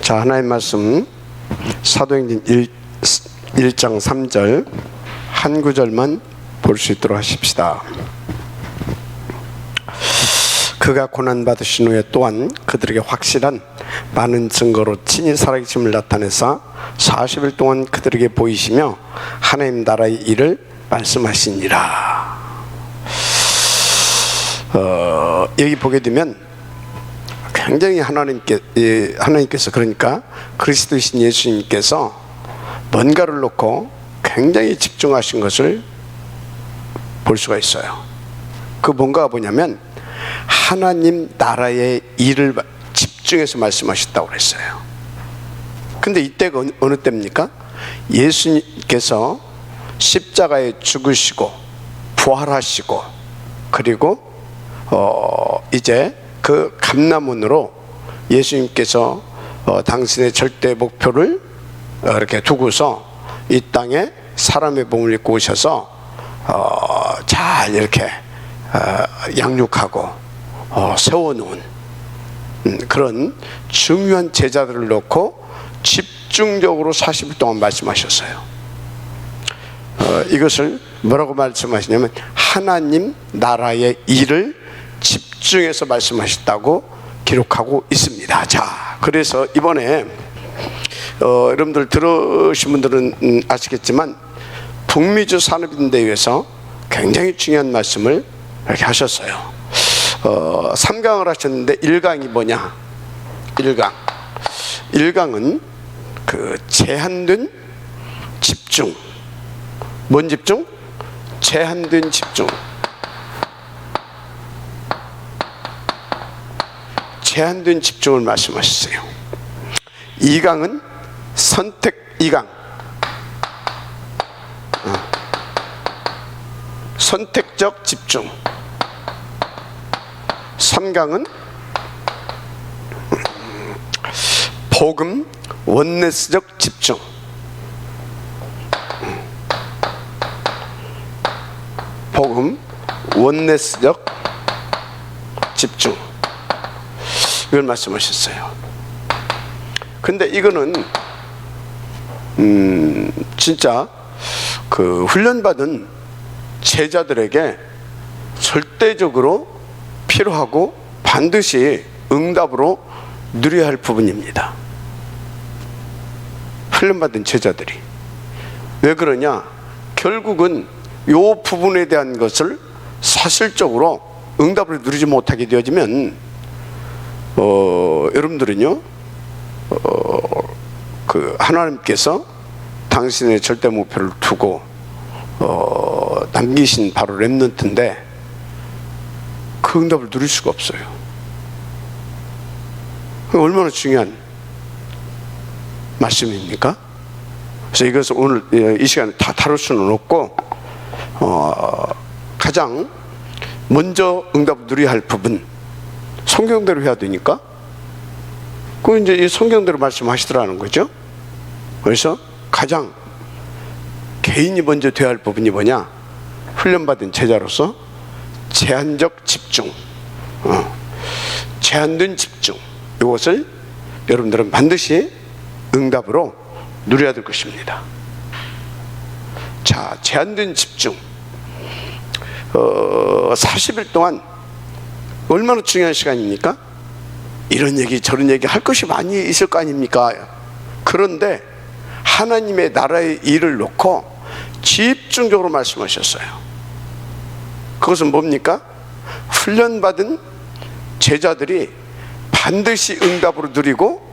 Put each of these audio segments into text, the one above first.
자, 하나님 말씀 사도행전 1장 3절 한 구절만 볼 수 있도록 하십시다. 그가 고난받으신 후에 또한 그들에게 확실한 많은 증거로 친히 살아계심을 나타내사 40일 동안 그들에게 보이시며 하나님 나라의 일을 말씀하시니라. 여기 보게 되면 굉장히 하나님께서 그러니까 그리스도이신 예수님께서 뭔가를 놓고 굉장히 집중하신 것을 볼 수가 있어요. 그 뭔가가 뭐냐면 하나님 나라의 일을 집중해서 말씀하셨다고 그랬어요. 근데 이때가 어느 때입니까? 예수님께서 십자가에 죽으시고 부활하시고 그리고 이제 그 감람원으로 예수님께서 당신의 절대 목표를 이렇게 두고서 이 땅에 사람의 몸을 입고 오셔서 잘 이렇게 양육하고 세워놓은 그런 중요한 제자들을 놓고 집중적으로 40일 동안 말씀하셨어요. 이것을 뭐라고 말씀하시냐면 하나님 나라의 일을 집중해서 말씀하셨다고 기록하고 있습니다. 자, 그래서 이번에 여러분들 들으신 분들은 아시겠지만 북미주 산업인대회에서 굉장히 중요한 말씀을 이렇게 하셨어요. 3강을 하셨는데 1강이 뭐냐? 1강은 그 제한된 집중. 뭔 집중? 제한된 집중. 제한된 집중을 말씀하셨어요. 2강은 선택 2강. 선택적 집중. 3강은 복음 원네스적 집중. 복음 원네스적 집중. 이걸 말씀하셨어요. 근데 이거는 진짜 그 훈련받은 제자들에게 절대적으로 필요하고 반드시 응답으로 누려야 할 부분입니다. 훈련받은 제자들이. 왜 그러냐? 결국은 이 부분에 대한 것을 사실적으로 응답을 누리지 못하게 되어지면 여러분들은요 그 하나님께서 당신의 절대 목표를 두고 남기신 바로 렘넌트인데 그 응답을 누릴 수가 없어요. 얼마나 중요한 말씀입니까? 그래서 이것을 오늘 이 시간에 다 다룰 수는 없고 가장 먼저 응답을 누려야 할 부분 성경대로 해야 되니까 그 이제 이 성경대로 말씀하시더라는 거죠. 그래서 가장 개인이 먼저 돼야 할 부분이 뭐냐? 훈련받은 제자로서 제한적 집중, 제한된 집중, 이것을 여러분들은 반드시 응답으로 누려야 될 것입니다. 자, 제한된 집중. 40일 동안 얼마나 중요한 시간입니까? 이런 얘기 저런 얘기 할 것이 많이 있을 거 아닙니까? 그런데 하나님의 나라의 일을 놓고 집중적으로 말씀하셨어요. 그것은 뭡니까? 훈련받은 제자들이 반드시 응답으로 누리고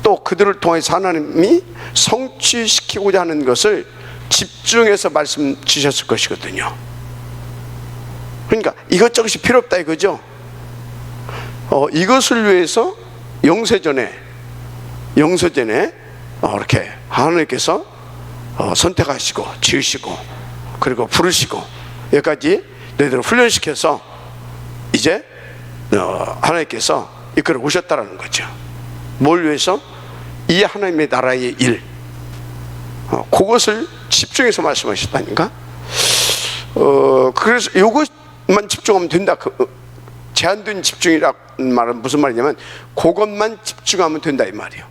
또 그들을 통해서 하나님이 성취시키고자 하는 것을 집중해서 말씀 주셨을 것이거든요. 그러니까 이것저것이 필요 없다 이거죠. 이것을 위해서 영세전에 이렇게 하나님께서 선택하시고 지으시고 그리고 부르시고 여기까지 너희들을 훈련시켜서 이제 하나님께서 이끌어 오셨다라는 거죠. 뭘 위해서? 이 하나님의 나라의 일, 그것을 집중해서 말씀하셨다니까. 그래서 이것만 집중하면 된다. 제한된 집중이라는 말은 무슨 말이냐면 그것만 집중하면 된다 이 말이에요.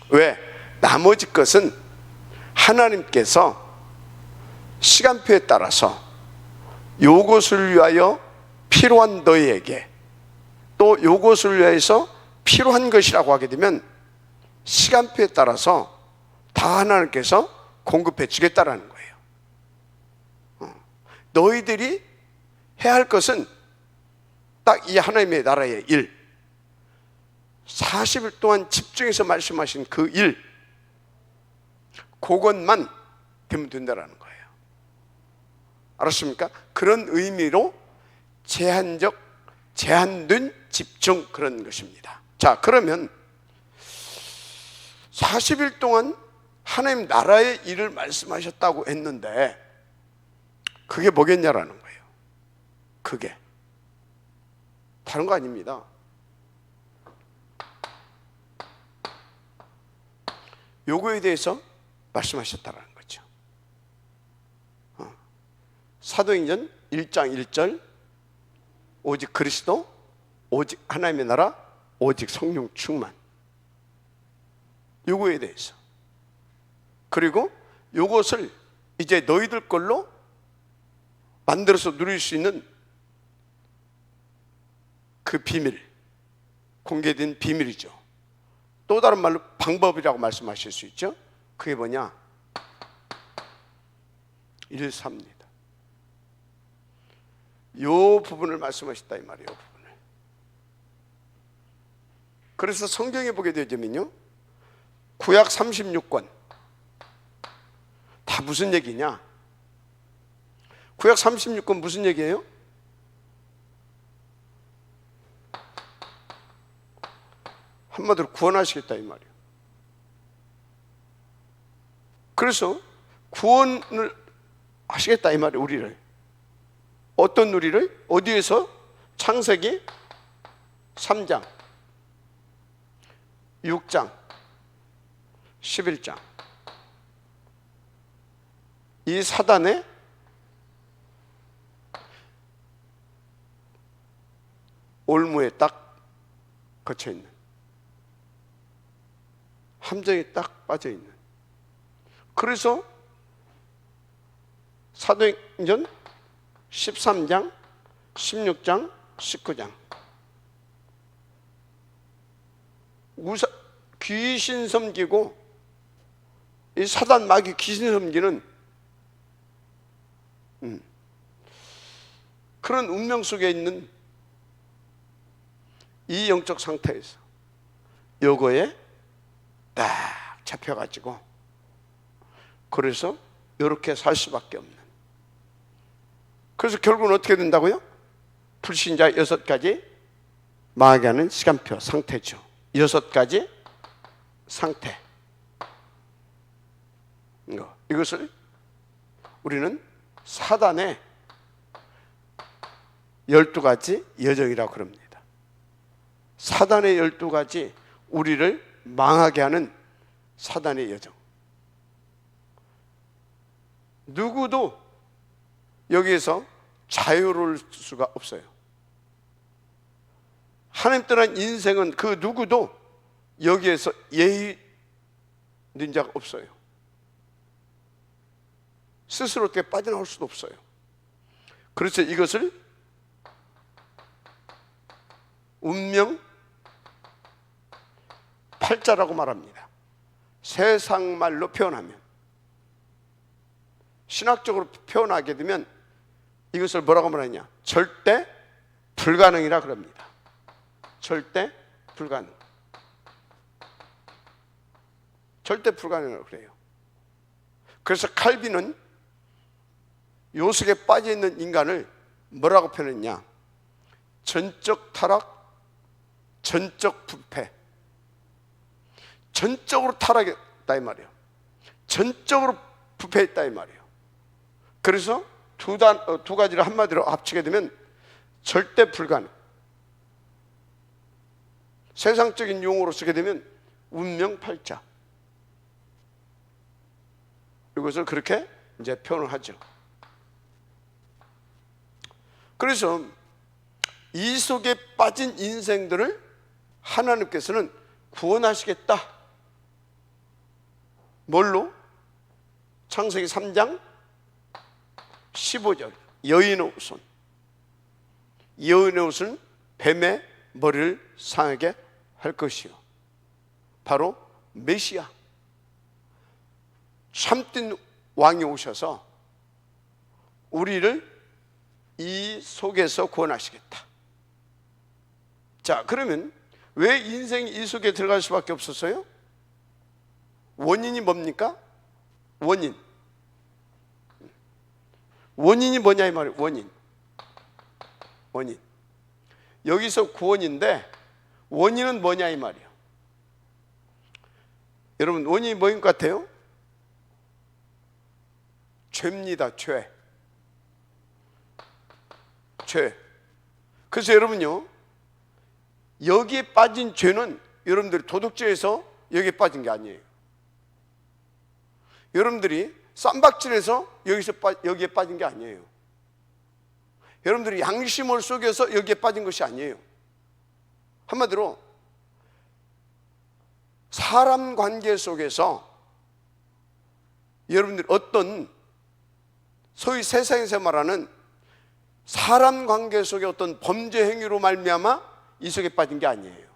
왜? 나머지 것은 하나님께서 시간표에 따라서 요것을 위하여 필요한 너희에게, 또 요것을 위해서 필요한 것이라고 하게 되면 시간표에 따라서 다 하나님께서 공급해 주겠다라는 거예요. 너희들이 해야 할 것은 딱 이 하나님의 나라의 일, 40일 동안 집중해서 말씀하신 그 일, 그것만 되면 된다라는 거예요. 알았습니까? 그런 의미로 제한된 집중, 그런 것입니다. 자, 그러면 40일 동안 하나님 나라의 일을 말씀하셨다고 했는데 그게 뭐겠냐라는 거예요. 그게 다른 거 아닙니다. 요거에 대해서 말씀하셨다는 거죠. 사도행전 1장 1절, 오직 그리스도, 오직 하나님의 나라, 오직 성령 충만, 요거에 대해서. 그리고 요것을 이제 너희들 걸로 만들어서 누릴 수 있는 그 비밀, 공개된 비밀이죠. 또 다른 말로 방법이라고 말씀하실 수 있죠. 그게 뭐냐? 1,3입니다. 요 부분을 말씀하셨다 이 말이에요. 요 부분을. 그래서 성경에 보게 되면요, 구약 36권 다 무슨 얘기냐? 구약 36권 무슨 얘기예요? 한마디로 구원하시겠다 이 말이에요. 그래서 구원을 하시겠다 이 말이에요. 우리를. 어떤 우리를? 어디에서? 창세기 3장, 6장, 11장. 이 사단의 올무에 딱 걷혀 있는, 함정에 딱 빠져 있는. 그래서 사도행전 13장, 16장, 19장 귀신 섬기고, 이 사단 마귀 귀신 섬기는 그런 운명 속에 있는 이 영적 상태에서 요거에 딱 잡혀가지고, 그래서 이렇게 살 수밖에 없는. 그래서 결국은 어떻게 된다고요? 불신자 6가지 망하게 시간표, 상태죠. 6가지 상태. 이것을 우리는 사단의 12가지 여정이라고 그럽니다. 사단의 12가지, 우리를 망하게 하는 사단의 여정. 누구도 여기에서 자유로울 수가 없어요. 하나님 떠난 인생은 그 누구도 여기에서 예의 있는 자가 없어요. 스스로 어떻게 빠져나올 수도 없어요. 그래서 이것을 운명 팔자라고 말합니다. 세상 말로 표현하면, 신학적으로 표현하게 되면 이것을 뭐라고 말하냐? 절대 불가능이라 그럽니다. 절대 불가능. 절대 불가능이라고 그래요. 그래서 칼빈은 요 속에 빠져 있는 인간을 뭐라고 표현했냐? 전적 타락, 전적 부패. 전적으로 타락했다 이 말이에요. 전적으로 부패했다 이 말이에요. 그래서 두 가지를 한마디로 합치게 되면 절대 불가능. 세상적인 용어로 쓰게 되면 운명팔자. 이것을 그렇게 이제 표현을 하죠. 그래서 이 속에 빠진 인생들을 하나님께서는 구원하시겠다, 뭘로? 창세기 3장 15절. 여인의 옷은, 여인의 옷은 뱀의 머리를 상하게 할 것이요. 바로 메시아, 참된 왕이 오셔서 우리를 이 속에서 구원하시겠다. 자, 그러면 왜 인생이 이 속에 들어갈 수밖에 없었어요? 원인이 뭡니까? 원인이 뭐냐 이 말이에요. 원인. 여기서 구원인데 원인은 뭐냐 이 말이에요. 여러분, 원인이 뭐인 것 같아요? 죄입니다. 죄. 그래서 여러분요, 여기에 빠진 죄는 여러분들이 도둑질해서 여기에 빠진 게 아니에요. 여러분들이 쌈박질해서 여기에 빠진 게 아니에요. 여러분들이 양심을 속여서 여기에 빠진 것이 아니에요. 한마디로 사람 관계 속에서 여러분들이 어떤 소위 세상에서 말하는 사람 관계 속에 어떤 범죄 행위로 말미암아 이 속에 빠진 게 아니에요.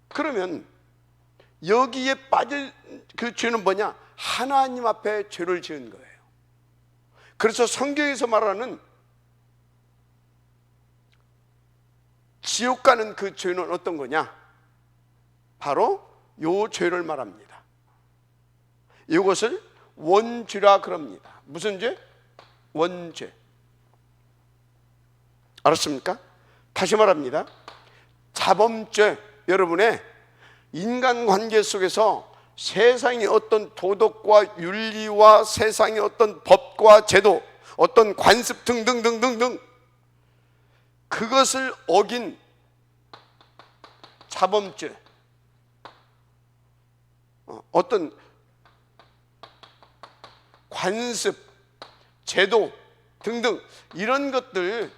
그러면 여기에 빠질 그 죄는 뭐냐? 하나님 앞에 죄를 지은 거예요. 그래서 성경에서 말하는 지옥 가는 그 죄는 어떤 거냐? 바로 요 죄를 말합니다. 이것을 원죄라 그럽니다. 무슨 죄? 원죄. 알았습니까? 다시 말합니다. 자범죄. 여러분의 인간관계 속에서 세상의 어떤 도덕과 윤리와 세상의 어떤 법과 제도, 어떤 관습 등등등등등 그것을 어긴 자범죄, 어떤 관습, 제도 등등 이런 것들로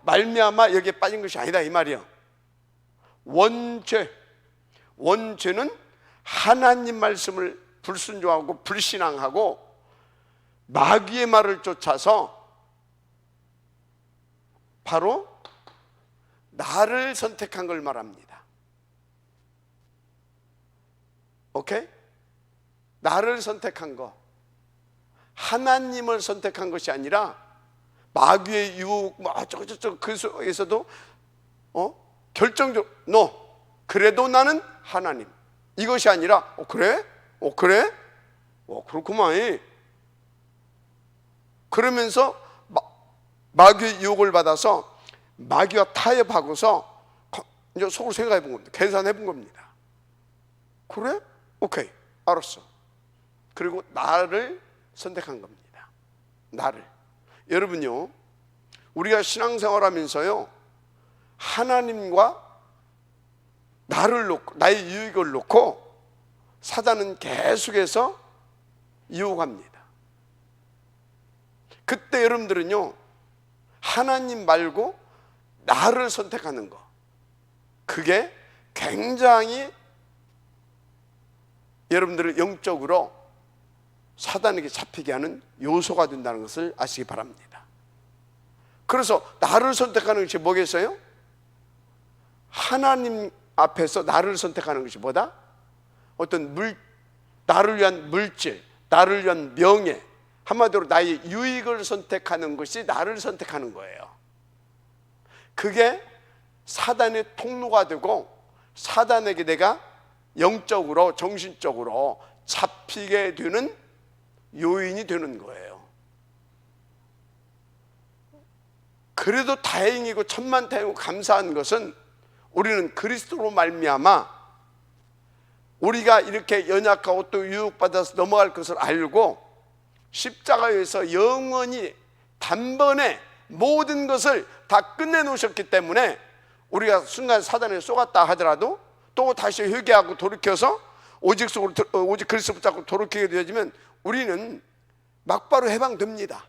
말미암아 여기에 빠진 것이 아니다 이 말이에요. 원죄는 하나님 말씀을 불순종하고 불신앙하고 마귀의 말을 쫓아서 바로 나를 선택한 걸 말합니다. 오케이? 나를 선택한 거, 하나님을 선택한 것이 아니라 마귀의 유혹, 어쩌고저쩌고 그 속에서도 결정적으로 그래도 나는 하나님, 이것이 아니라 그래? 그렇구만. 그러면서 마귀의 유혹을 받아서 마귀와 타협하고서 이제 속으로 생각해 본 겁니다. 계산해 본 겁니다. 그래? 오케이, 알았어. 그리고 나를 선택한 겁니다. 나를. 여러분요, 우리가 신앙생활하면서요, 하나님과 나를 놓고, 나의 유익을 놓고 사단은 계속해서 유혹합니다. 그때 여러분들은요, 하나님 말고 나를 선택하는 거, 그게 굉장히 여러분들을 영적으로 사단에게 잡히게 하는 요소가 된다는 것을 아시기 바랍니다. 그래서 나를 선택하는 것이 뭐겠어요? 하나님 앞에서 나를 선택하는 것이 뭐다? 어떤 나를 위한 물질, 나를 위한 명예, 한마디로 나의 유익을 선택하는 것이 나를 선택하는 거예요. 그게 사단의 통로가 되고 사단에게 내가 영적으로, 정신적으로 잡히게 되는 요인이 되는 거예요. 그래도 다행이고 천만다행이고 감사한 것은 우리는 그리스도로 말미암아 우리가 이렇게 연약하고 또 유혹받아서 넘어갈 것을 알고 십자가에서 영원히 단번에 모든 것을 다 끝내놓으셨기 때문에 우리가 순간 사단에 쏘갔다 하더라도 또 다시 회개하고 돌이켜서 오직 그리스도 붙잡고 돌이키게 되어지면 우리는 막바로 해방됩니다.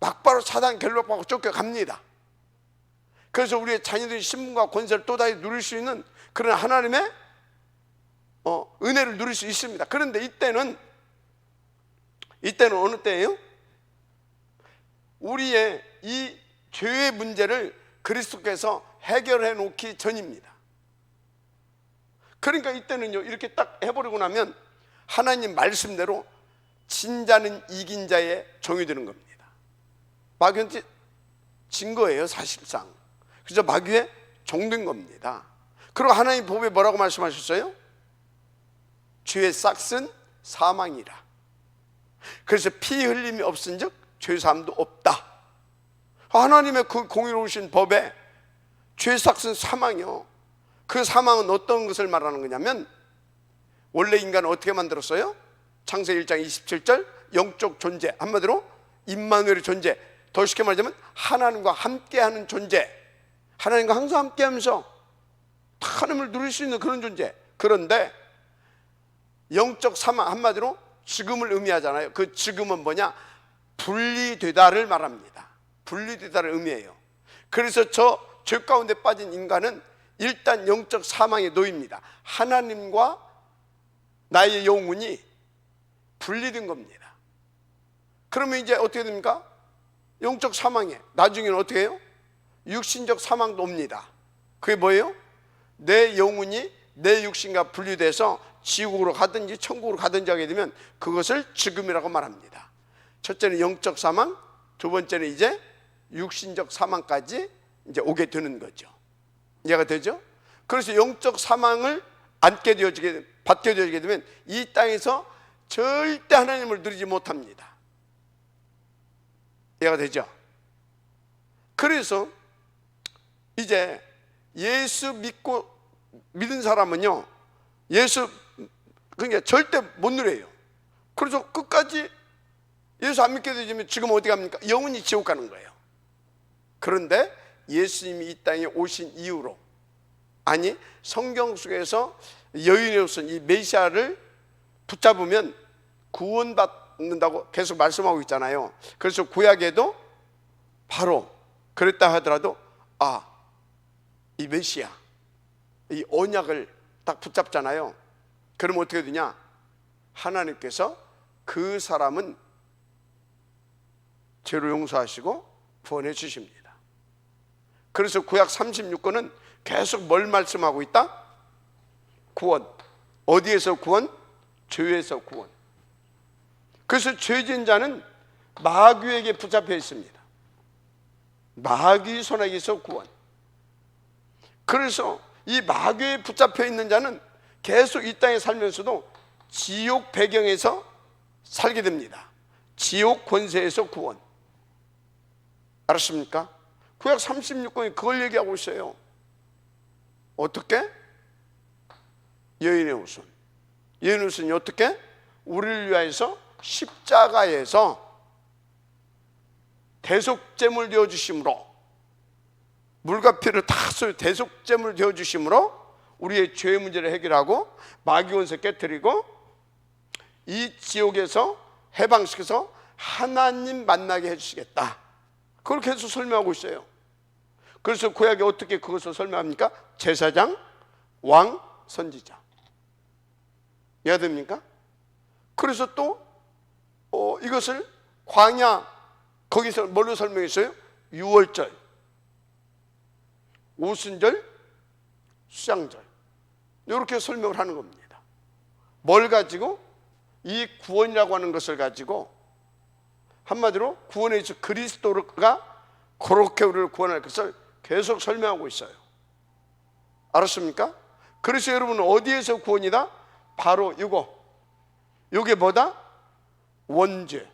막바로 사단 결박받고 쫓겨갑니다. 그래서 우리의 자녀들이 신분과 권세를 또다시 누릴 수 있는 그런 하나님의 은혜를 누릴 수 있습니다. 그런데 이때는 어느 때예요? 우리의 이 죄의 문제를 그리스도께서 해결해 놓기 전입니다. 그러니까 이때는요, 이렇게 딱 해버리고 나면 하나님 말씀대로 진 자는 이긴 자의 종이 되는 겁니다. 마귀한테 진 거예요, 사실상. 그래서 마귀의 종된 겁니다. 그리고 하나님 법에 뭐라고 말씀하셨어요? 죄의 싹은 사망이라. 그래서 피 흘림이 없은즉 죄 사함도 없다. 하나님의 그 공의로우신 법에 죄의 싹은 사망이요. 그 사망은 어떤 것을 말하는 거냐면, 원래 인간은 어떻게 만들었어요? 창세기 1장 27절 영적 존재, 한마디로 임마누엘의 존재, 더 쉽게 말하자면 하나님과 함께하는 존재, 하나님과 항상 함께하면서 하나님을 누릴 수 있는 그런 존재. 그런데 영적 사망, 한마디로 죽음을 의미하잖아요. 그 죽음은 뭐냐? 분리되다를 말합니다. 분리되다를 의미해요. 그래서 저 죄 가운데 빠진 인간은 일단 영적 사망에 놓입니다. 하나님과 나의 영혼이 분리된 겁니다. 그러면 이제 어떻게 됩니까? 영적 사망에, 나중에는 어떻게 해요? 육신적 사망도 옵니다. 그게 뭐예요? 내 영혼이 내 육신과 분리돼서 지옥으로 가든지 천국으로 가든지 하게 되면 그것을 죽음이라고 말합니다. 첫째는 영적 사망, 두 번째는 이제 육신적 사망까지 이제 오게 되는 거죠. 이해가 되죠? 그래서 영적 사망을 받게 되어지게 되면 이 땅에서 절대 하나님을 누리지 못합니다. 이해가 되죠? 그래서 이제 예수 믿은 사람은요, 예수 그러니까 절대 못 누려요. 그래서 끝까지 예수 안 믿게 되면 지금 어디 갑니까? 영원히 지옥 가는 거예요. 그런데 예수님이 이 땅에 오신 이후로, 아니 성경 속에서 여인의 후손 이 메시아를 붙잡으면 구원받는다고 계속 말씀하고 있잖아요. 그래서 구약에도 바로 그랬다 하더라도 이 메시아, 이 언약을 딱 붙잡잖아요. 그러면 어떻게 되냐? 하나님께서 그 사람은 죄를 용서하시고 구원해 주십니다. 그래서 구약 36권은 계속 뭘 말씀하고 있다? 구원. 어디에서 구원? 죄에서 구원. 그래서 죄진 자는 마귀에게 붙잡혀 있습니다. 마귀 손에게서 구원. 그래서 이 마귀에 붙잡혀 있는 자는 계속 이 땅에 살면서도 지옥 배경에서 살게 됩니다. 지옥 권세에서 구원. 알았습니까? 구약 36권이 그걸 얘기하고 있어요. 어떻게? 여인의 후손. 여인의 후손이 어떻게? 우리를 위하여서 십자가에서 대속제물 되어주심으로, 물과 피를 다 쏘여 대속제물 되어주심으로 우리의 죄의 문제를 해결하고 마귀 원수 깨뜨리고 이 지옥에서 해방시켜서 하나님 만나게 해주시겠다. 그걸 계속 설명하고 있어요. 그래서 구약에 어떻게 그것을 설명합니까? 제사장, 왕, 선지자. 이해가 됩니까? 그래서 또 이것을 광야, 거기서 뭘로 설명했어요? 유월절, 오순절, 수장절, 이렇게 설명을 하는 겁니다. 뭘 가지고? 이 구원이라고 하는 것을 가지고, 한마디로 구원의 주 그리스도가 그렇게 우리를 구원할 것을 계속 설명하고 있어요. 알았습니까? 그래서 여러분은 어디에서 구원이다? 바로 이게 뭐다? 원죄,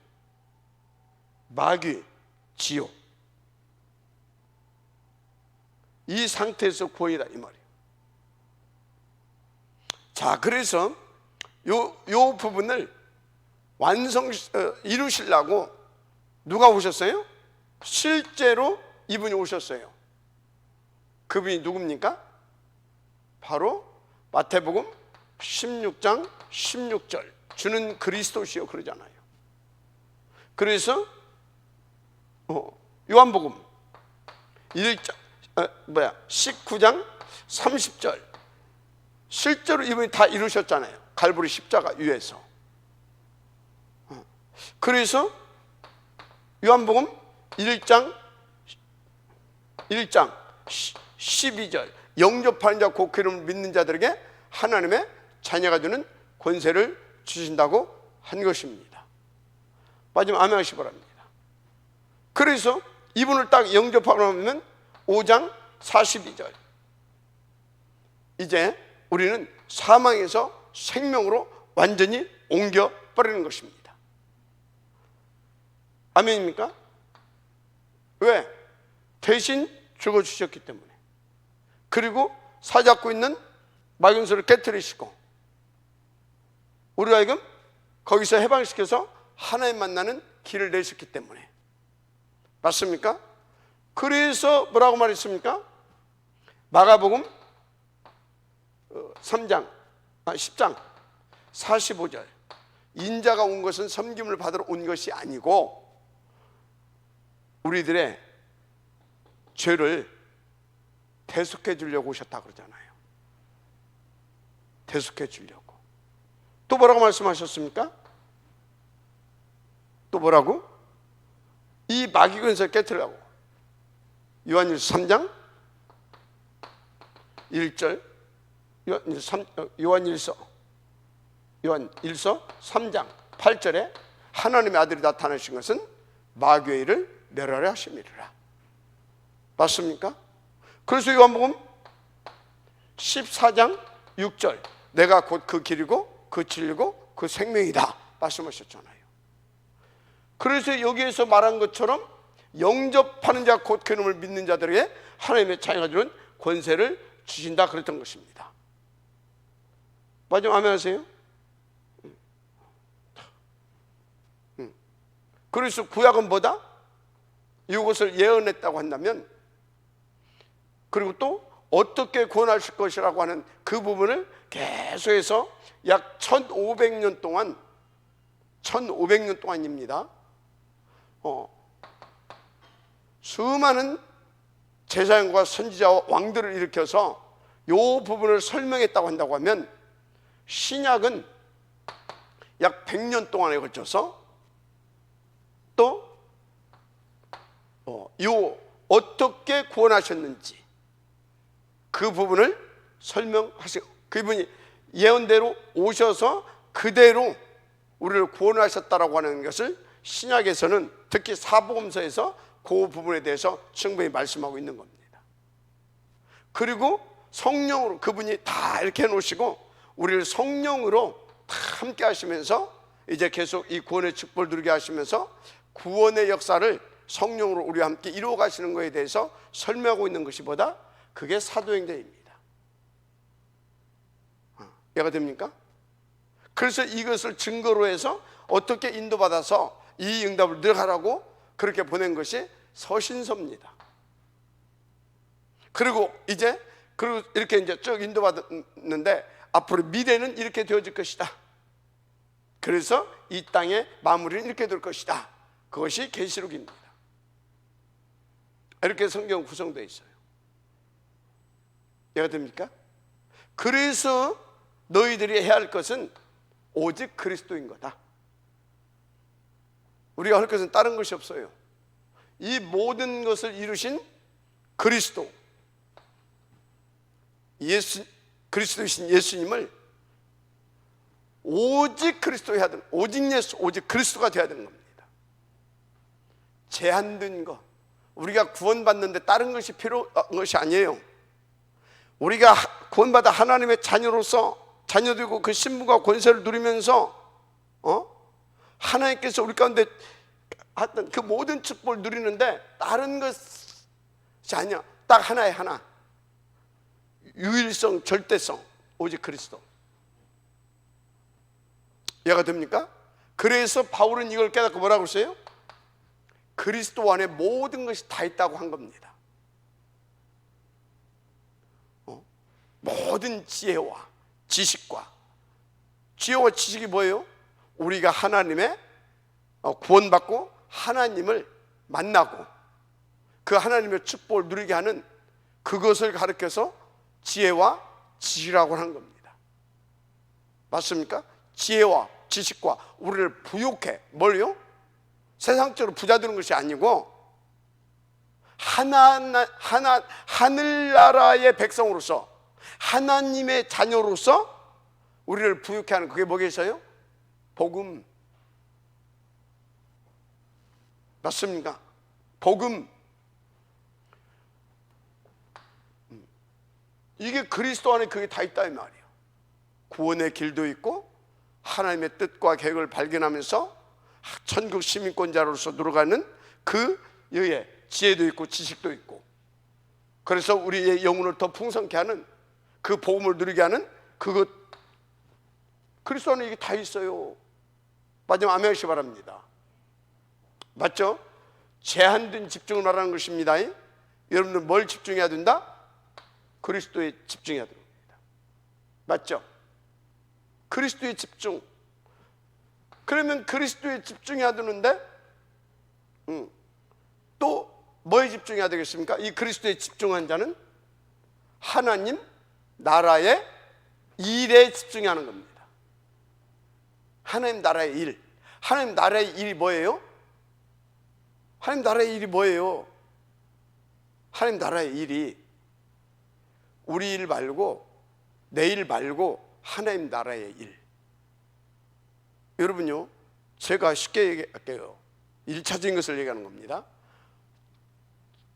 마귀, 지옥, 이 상태에서 구원이다 이 말이에요. 자, 그래서 요 부분을 이루시려고 누가 오셨어요? 실제로 이분이 오셨어요. 그분이 누굽니까? 바로 마태복음 16장 16절 주는 그리스도시요 그러잖아요. 그래서 요한복음 19장 30절. 실제로 이분이 다 이루셨잖아요. 갈보리 십자가 위에서. 그래서 요한복음 1장 12절, 영접하는 자 곧 그 이름을 믿는 자들에게 하나님의 자녀가 되는 권세를 주신다고 한 것입니다. 마지막 아멘 하시기 바랍니다. 그래서 이분을 딱 영접하고 나면 5장 42절, 이제 우리는 사망에서 생명으로 완전히 옮겨버리는 것입니다. 아멘입니까? 왜? 대신 죽어주셨기 때문에. 그리고 사잡고 있는 마귀를 깨뜨리시고 우리가 하여금 거기서 해방시켜서 하나님 만나는 길을 내셨기 때문에. 맞습니까? 그래서 뭐라고 말했습니까? 마가복음 10장 45절, 인자가 온 것은 섬김을 받으러 온 것이 아니고 우리들의 죄를 대속해 주려고 오셨다 그러잖아요. 대속해 주려고. 또 뭐라고 말씀하셨습니까? 또 뭐라고? 이 마귀 근세를 깨뜨리라고. 요한일서 3장 1절, 요한일서 3장 8절에 하나님의 아들이 나타나신 것은 마귀의 일을 멸하려 하심이라. 맞습니까? 그래서 요한복음 14장 6절, 내가 곧 그 길이고 그 진리고 그 생명이다 말씀하셨잖아요. 그래서 여기에서 말한 것처럼 영접하는 자 곧 그 이름을 믿는 자들에게 하나님의 자녀가 주는 권세를 주신다 그랬던 것입니다. 마지막 아멘 하세요. 그래서 구약은 뭐다? 이것을 예언했다고 한다면, 그리고 또 어떻게 구원하실 것이라고 하는 그 부분을 계속해서 약 1500년 동안입니다. 수많은 제사장과 선지자와 왕들을 일으켜서 이 부분을 설명했다고 한다고 하면, 신약은 약 100년 동안에 걸쳐서 또 어떻게 구원하셨는지 그 부분을 설명하시고, 그분이 예언대로 오셔서 그대로 우리를 구원하셨다라고 하는 것을 신약에서는 특히 사복음서에서 그 부분에 대해서 충분히 말씀하고 있는 겁니다. 그리고 성령으로 그분이 다 이렇게 해놓으시고 우리를 성령으로 다 함께 하시면서 이제 계속 이 구원의 축복을 누리게 하시면서 구원의 역사를 성령으로 우리와 함께 이루어 가시는 것에 대해서 설명하고 있는 것이 뭐다? 그게 사도행전입니다. 이해가 됩니까? 그래서 이것을 증거로 해서 어떻게 인도받아서 이 응답을 늘어가라고 그렇게 보낸 것이 서신서입니다. 그리고 이렇게 이제 쭉 인도받았는데 앞으로 미래는 이렇게 되어질 것이다. 그래서 이 땅의 마무리는 이렇게 될 것이다. 그것이 계시록입니다. 이렇게 성경 구성되어 있어요. 이해가 됩니까? 그래서 너희들이 해야 할 것은 오직 그리스도인 거다. 우리가 할 것은 다른 것이 없어요. 이 모든 것을 이루신 그리스도, 그리스도이신 예수님을 오직 그리스도 해야 되는, 오직 예수, 오직 그리스도가 되어야 되는 겁니다. 제한된 것, 우리가 구원받는데 다른 것이 필요한 것이 아니에요. 우리가 구원받아 하나님의 자녀되고 그 신분과 권세를 누리면서 하나님께서 우리 가운데 하던 그 모든 축복을 누리는데 다른 것이 아니야. 딱 하나에 하나, 유일성, 절대성, 오직 그리스도. 이해가 됩니까? 그래서 바울은 이걸 깨닫고 뭐라고 했어요? 그리스도 안에 모든 것이 다 있다고 한 겁니다. 모든 지혜와 지식과, 지혜와 지식이 뭐예요? 우리가 하나님의 구원받고 하나님을 만나고 그 하나님의 축복을 누리게 하는 그것을 가르쳐서 지혜와 지식이라고 하는 겁니다. 맞습니까? 지혜와 지식과 우리를 부욕해. 뭘요? 세상적으로 부자 되는 것이 아니고 하늘나라의 백성으로서 하나님의 자녀로서 우리를 부욕해 하는, 그게 뭐겠어요? 복음. 맞습니까? 복음. 이게 그리스도 안에 그게 다 있다 이 말이에요. 구원의 길도 있고 하나님의 뜻과 계획을 발견하면서 천국 시민권자로서 누려가는 그 여의 지혜도 있고 지식도 있고, 그래서 우리의 영혼을 더 풍성케 하는 그 복음을 누리게 하는 그것, 그리스도 안에 이게 다 있어요. 마지막 아멘 하시기 바랍니다. 맞죠? 제한된 집중을 말하는 것입니다. 여러분들 뭘 집중해야 된다? 그리스도에 집중해야 됩니다. 맞죠? 그리스도에 집중. 그러면 그리스도에 집중해야 되는데 또 뭐에 집중해야 되겠습니까? 이 그리스도에 집중한 자는 하나님 나라의 일에 집중하는 겁니다. 하나님 나라의 일. 하나님 나라의 일이 뭐예요? 하나님 나라의 일이 뭐예요? 하나님 나라의 일이 우리 일 말고 내 일 말고 하나님 나라의 일. 여러분요, 제가 쉽게 얘기할게요. 1차적인 것을 얘기하는 겁니다.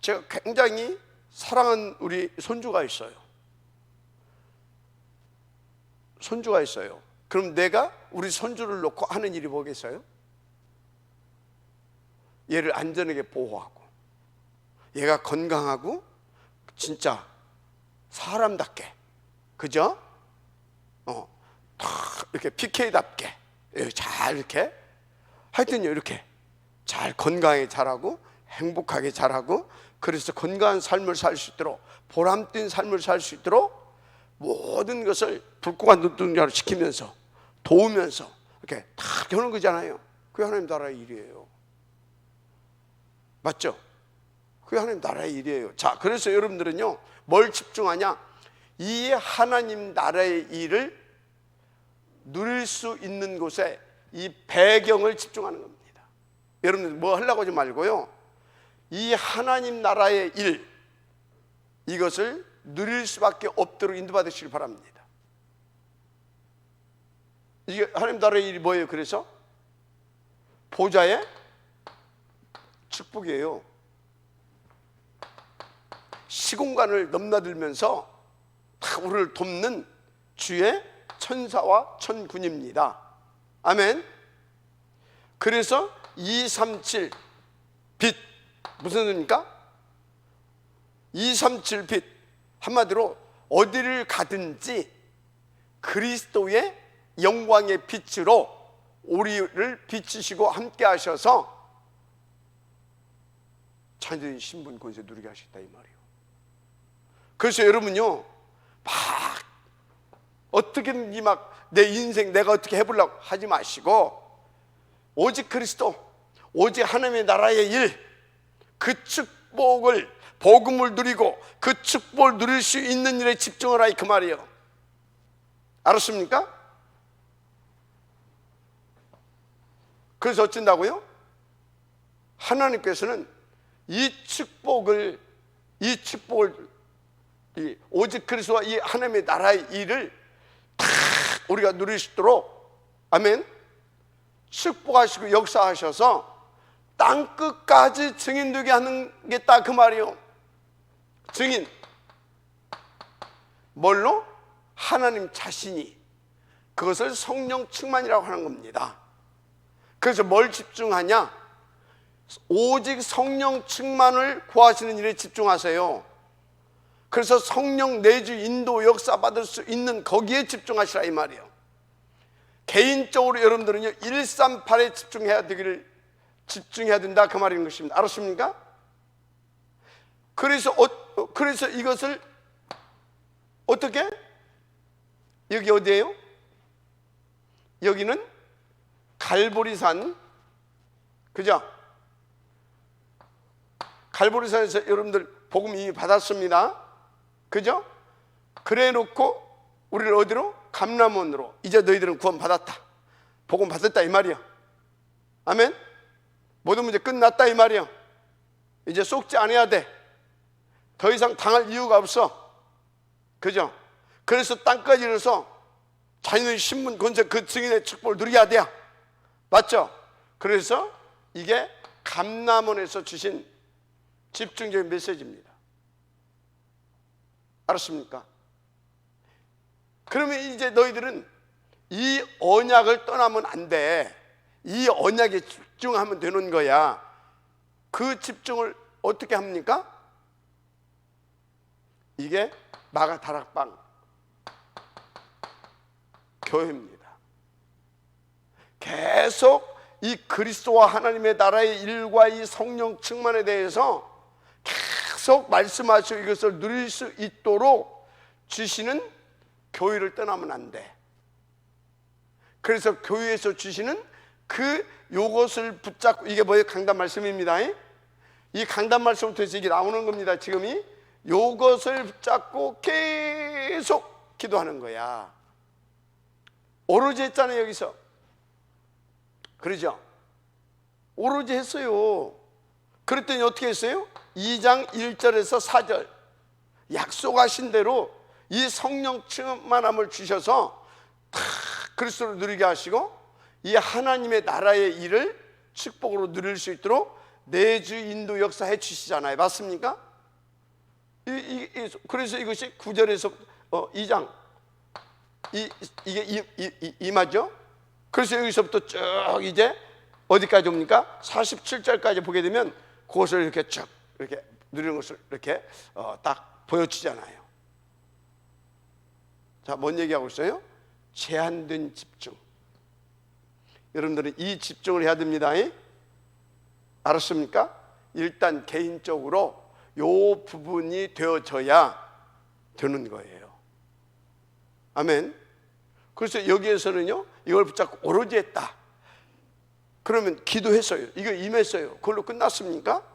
제가 굉장히 사랑하는 우리 손주가 있어요. 손주가 있어요. 그럼 내가 우리 손주를 놓고 하는 일이 뭐겠어요? 얘를 안전하게 보호하고, 얘가 건강하고 진짜 사람답게, 그죠? 이렇게 PK답게 잘 이렇게 하여튼 이렇게 잘 건강하게 자라고 행복하게 자라고, 그래서 건강한 삶을 살 수 있도록, 보람된 삶을 살 수 있도록 모든 것을 불꽃과 눈동자로 지키면서 도우면서 이렇게 다 하는 거잖아요. 그게 하나님 나라의 일이에요. 맞죠? 그게 하나님 나라의 일이에요. 자, 그래서 여러분들은요, 뭘 집중하냐? 이 하나님 나라의 일을 누릴 수 있는 곳에 이 배경을 집중하는 겁니다. 여러분들 뭐 하려고 하지 말고요, 이 하나님 나라의 일, 이것을 누릴 수밖에 없도록 인도받으시길 바랍니다. 이게 하나님 나라의 일이 뭐예요? 그래서 보좌의 축복이에요. 시공간을 넘나들면서 우리를 돕는 주의 천사와 천군입니다. 아멘. 그래서 237 빛, 무슨 뜻입니까? 237 빛, 한마디로 어디를 가든지 그리스도의 영광의 빛으로 우리를 비추시고 함께 하셔서 자녀들이 신분 권세 누리게 하셨다 이 말이에요. 그래서 여러분요, 막 어떻게든지 막 내 인생 내가 어떻게 해보려고 하지 마시고, 오직 그리스도, 오직 하나님의 나라의 일, 그 축복을, 복음을 누리고 그 축복을 누릴 수 있는 일에 집중하라 그 말이에요. 알았습니까? 그래서 어쩐다고요? 하나님께서는 이 축복을 오직 그리스도와 이 하나님의 나라의 일을 다 우리가 누릴 수 있도록, 아멘, 축복하시고 역사하셔서 땅끝까지 증인되게 하는 게 딱 그 말이에요. 증인. 뭘로? 하나님 자신이. 그것을 성령 충만이라고 하는 겁니다. 그래서 뭘 집중하냐? 오직 성령 충만을 구하시는 일에 집중하세요. 그래서 성령 내주 인도 역사 받을 수 있는 거기에 집중하시라 이 말이에요. 개인적으로 여러분들은요 138에 집중해야 된다 그 말인 것입니다. 알았습니까? 그래서 이것을 어떻게? 여기 어디예요? 여기는 갈보리산, 그죠? 갈보리산에서 여러분들 복음 이미 받았습니다. 그죠? 그래 놓고 우리를 어디로? 감람원으로. 이제 너희들은 구원 받았다, 복음 받았다 이 말이야. 아멘. 모든 문제 끝났다 이 말이야. 이제 속지 않아야 돼. 더 이상 당할 이유가 없어. 그죠? 그래서 땅까지 이르러서 자녀의 신분 권세 그 증인의 축복을 누려야 돼. 맞죠? 그래서 이게 감람원에서 주신 집중적인 메시지입니다. 알았습니까? 그러면 이제 너희들은 이 언약을 떠나면 안 돼. 이 언약에 집중하면 되는 거야. 그 집중을 어떻게 합니까? 이게 마가다락방 교회입니다. 계속 이 그리스도와 하나님의 나라의 일과 이 성령 충만에 대해서 계속 말씀하시고 이것을 누릴 수 있도록 주시는 교회를 떠나면 안 돼. 그래서 교회에서 주시는 그 요것을 붙잡고, 이게 뭐예요? 강단 말씀입니다. 이 강단 말씀부터 이게 나오는 겁니다. 지금이 요것을 붙잡고 계속 기도하는 거야. 오로지 했잖아요, 여기서. 그러죠? 오로지 했어요. 그랬더니 어떻게 했어요? 2장 1절에서 4절 약속하신 대로 이 성령 충만함을 주셔서 다 그리스도를 누리게 하시고 이 하나님의 나라의 일을 축복으로 누릴 수 있도록 내주 인도 역사해 주시잖아요. 맞습니까? 그래서 이것이 9절에서 2장 이게 임하죠. 그래서 여기서부터 쭉 이제 어디까지 옵니까? 47절까지 보게 되면 그것을 이렇게 쭉 이렇게 누리는 것을 이렇게 딱 보여주잖아요. 자, 뭔 얘기하고 있어요? 제한된 집중. 여러분들은 이 집중을 해야 됩니다. 알았습니까? 일단 개인적으로 요 부분이 되어져야 되는 거예요. 아멘. 그래서 여기에서는요, 이걸 붙잡고 오로지 했다. 그러면 기도했어요. 이거 임했어요. 그걸로 끝났습니까?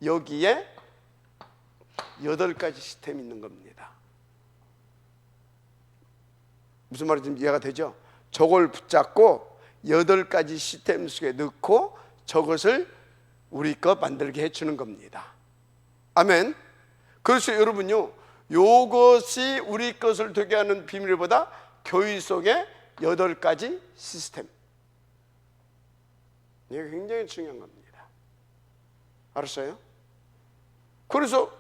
여기에 8가지 시스템이 있는 겁니다. 무슨 말인지 이해가 되죠? 저걸 붙잡고 8가지 시스템 속에 넣고 저것을 우리 것 만들게 해주는 겁니다. 아멘. 그래서 여러분요, 요것이 우리 것을 되게 하는 비밀보다 교회 속에 8가지 시스템, 이게 굉장히 중요한 겁니다. 알았어요? 그래서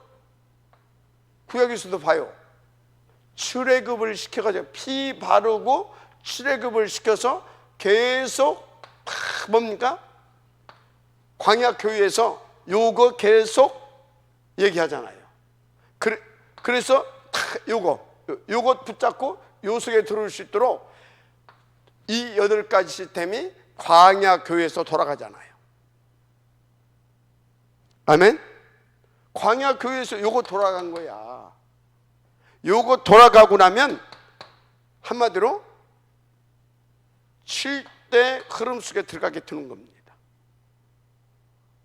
구약에서도 봐요. 출애굽을 시켜가지고 피 바르고 출애굽을 시켜서 계속 뭡니까? 광야 교회에서 요거 계속 얘기하잖아요. 그래서 요거 붙잡고 요 속에 들어올 수 있도록 이 8가지 시스템이 광야 교회에서 돌아가잖아요. 아멘. 광야 교회에서 요거 돌아간 거야. 요거 돌아가고 나면 한마디로 7대 흐름 속에 들어가게 되는 겁니다.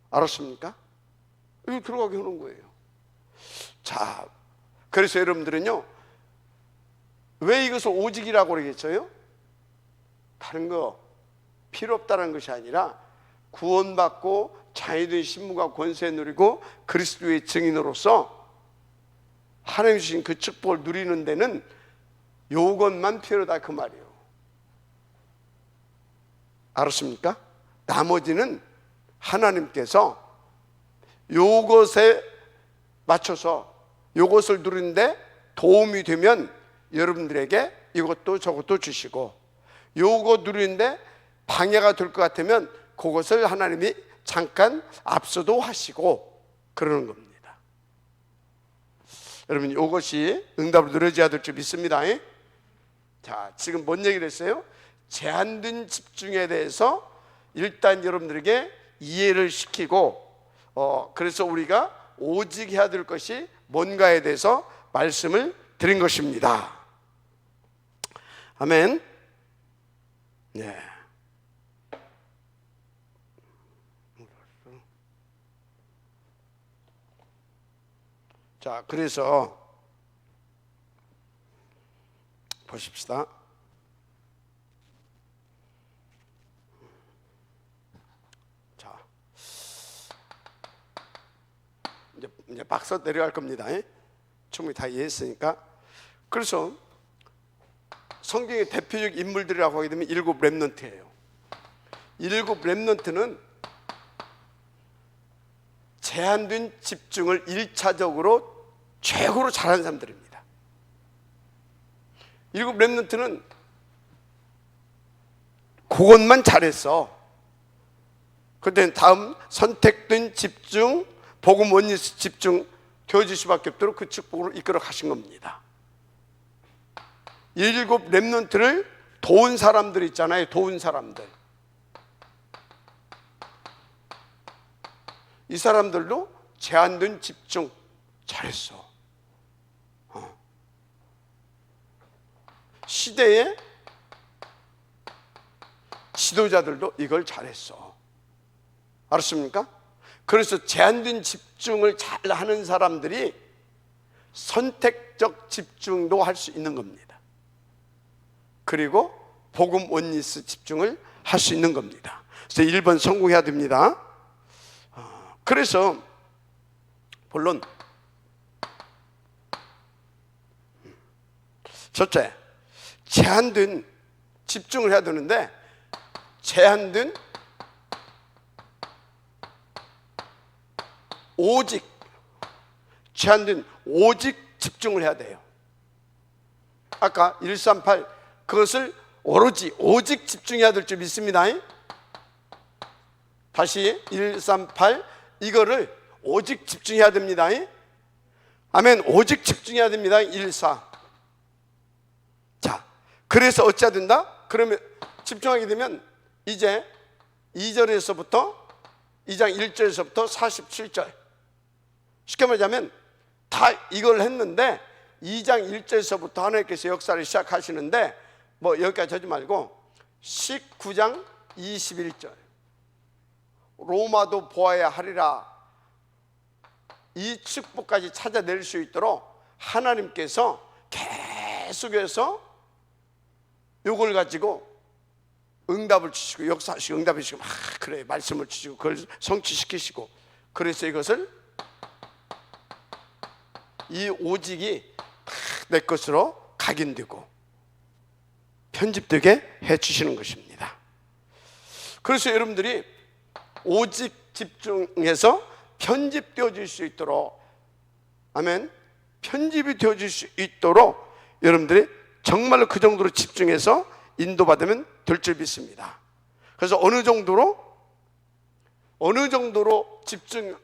알았습니까? 여기 들어가게 하는 거예요. 자, 그래서 여러분들은요, 왜 이것을 오직이라고 그러겠어요? 다른 거 필요 없다는 것이 아니라 구원받고 자유된 신분과 권세 누리고 그리스도의 증인으로서 하나님 주신 그 축복을 누리는 데는 요것만 필요하다 그 말이에요. 알았습니까? 나머지는 하나님께서 요것에 맞춰서 요것을 누리는데 도움이 되면 여러분들에게 이것도 저것도 주시고, 요거 누리는데 방해가 될 것 같으면 그것을 하나님이 잠깐 앞서도 하시고 그러는 겁니다. 여러분, 이것이 응답을 누려져야 될 줄 믿습니다. 자, 지금 뭔 얘기를 했어요? 제한된 집중에 대해서 일단 여러분들에게 이해를 시키고, 그래서 우리가 오직 해야 될 것이 뭔가에 대해서 말씀을 드린 것입니다. 아멘. 네. 자, 그래서 보십시다. 자, 이제 박사 내려갈 겁니다. 충분히 다 이해했으니까. 그래서 성경의 대표적 인물들이라고 하게 되면 7 렘넌트예요. 7 렘넌트는 제한된 집중을 1차적으로 최고로 잘하는 사람들입니다. 7 렘넌트는 그것만 잘했어. 그때 다음 선택된 집중, 복음 원리스 집중 되어질 수밖에 없도록 그 축복으로 이끌어 가신 겁니다. 7 렘넌트를 도운 사람들 있잖아요. 도운 사람들. 이 사람들도 제한된 집중 잘했어. 시대의 지도자들도 이걸 잘했어. 알았습니까? 그래서 제한된 집중을 잘하는 사람들이 선택적 집중도 할 수 있는 겁니다. 그리고 복음 원리스 집중을 할 수 있는 겁니다. 그래서 1번 성공해야 됩니다. 그래서 본론 첫째, 제한된 집중을 해야 되는데 제한된 오직 집중을 해야 돼요. 아까 138 그것을 오로지 오직 집중해야 될 줄 믿습니다. 다시 138 이거를 오직 집중해야 됩니다. 아멘. 오직 집중해야 됩니다. 14. 자, 그래서 어찌해야 된다? 그러면 집중하게 되면 이제 2절에서부터 2장 1절에서부터 47절 쉽게 말하자면 다 이걸 했는데 2장 1절에서부터 하나님께서 역사를 시작하시는데 뭐 여기까지 하지 말고 19장 21절 로마도 보아야 하리라 이 축복까지 찾아낼 수 있도록 하나님께서 계속해서 요걸 가지고 응답을 주시고 역사하시고 응답해 주시고 그래 말씀을 주시고 그걸 성취시키시고 그래서 이것을 이 오직이 내 것으로 각인되고 편집되게 해주시는 것입니다. 그래서 여러분들이 오직 집중해서 편집되어질 수 있도록 아멘 편집이 되어질 수 있도록 여러분들이 정말로 그 정도로 집중해서 인도받으면 될 줄 믿습니다. 그래서 어느 정도로 집중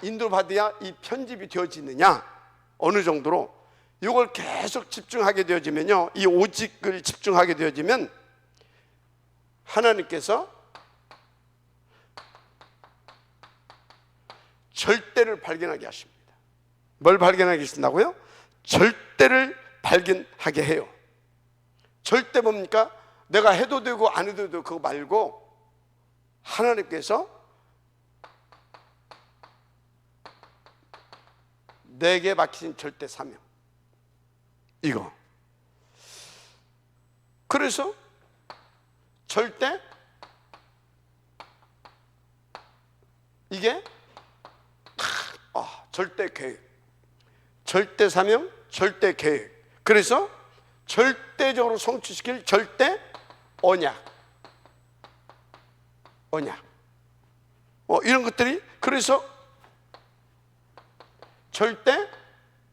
인도받아야 이 편집이 되어지느냐 어느 정도로 이걸 계속 집중하게 되어지면요 이 오직을 집중하게 되어지면 하나님께서 절대를 발견하게 하십니다. 뭘 발견하게 하신다고요? 절대를 발견하게 해요. 절대 뭡니까? 내가 해도 되고 안 해도 되고 그거 말고 하나님께서 내게 맡기신 절대 사명 이거 그래서 절대 이게 절대 계획 절대 사명 절대 계획 그래서 절대적으로 성취시킬 절대 언약 이런 것들이 그래서 절대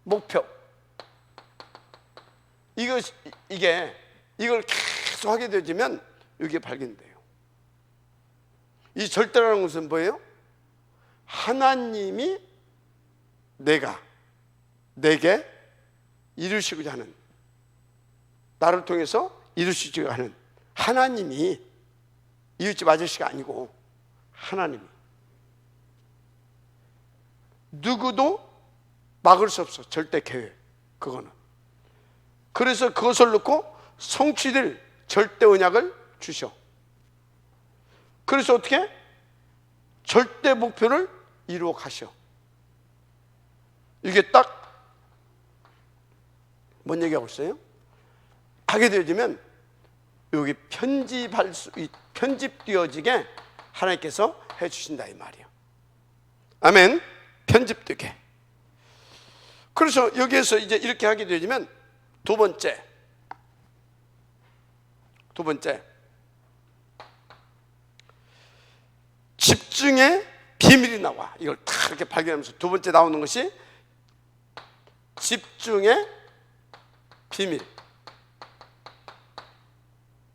목표 이걸 계속 하게 되면 이게 발견돼요. 이 절대라는 것은 뭐예요? 하나님이 내게 이루시고자 하는 나를 통해서 이루시고자 하는 하나님이 이웃집 아저씨가 아니고 하나님이 누구도 막을 수 없어. 절대 계획 그거는. 그래서 그것을 놓고 성취될 절대 언약을 주셔. 그래서 어떻게? 절대 목표를 이루어 가셔. 이게 딱 뭔 얘기하고 있어요? 하게 되어지면 여기 편집되어지게 하나님께서 해주신다 이 말이에요. 아멘. 편집되게. 그래서 여기에서 이제 이렇게 하게 되어지면 두 번째 집중의 비밀이 나와. 이걸 다 이렇게 발견하면서 두 번째 나오는 것이 집중의 비밀.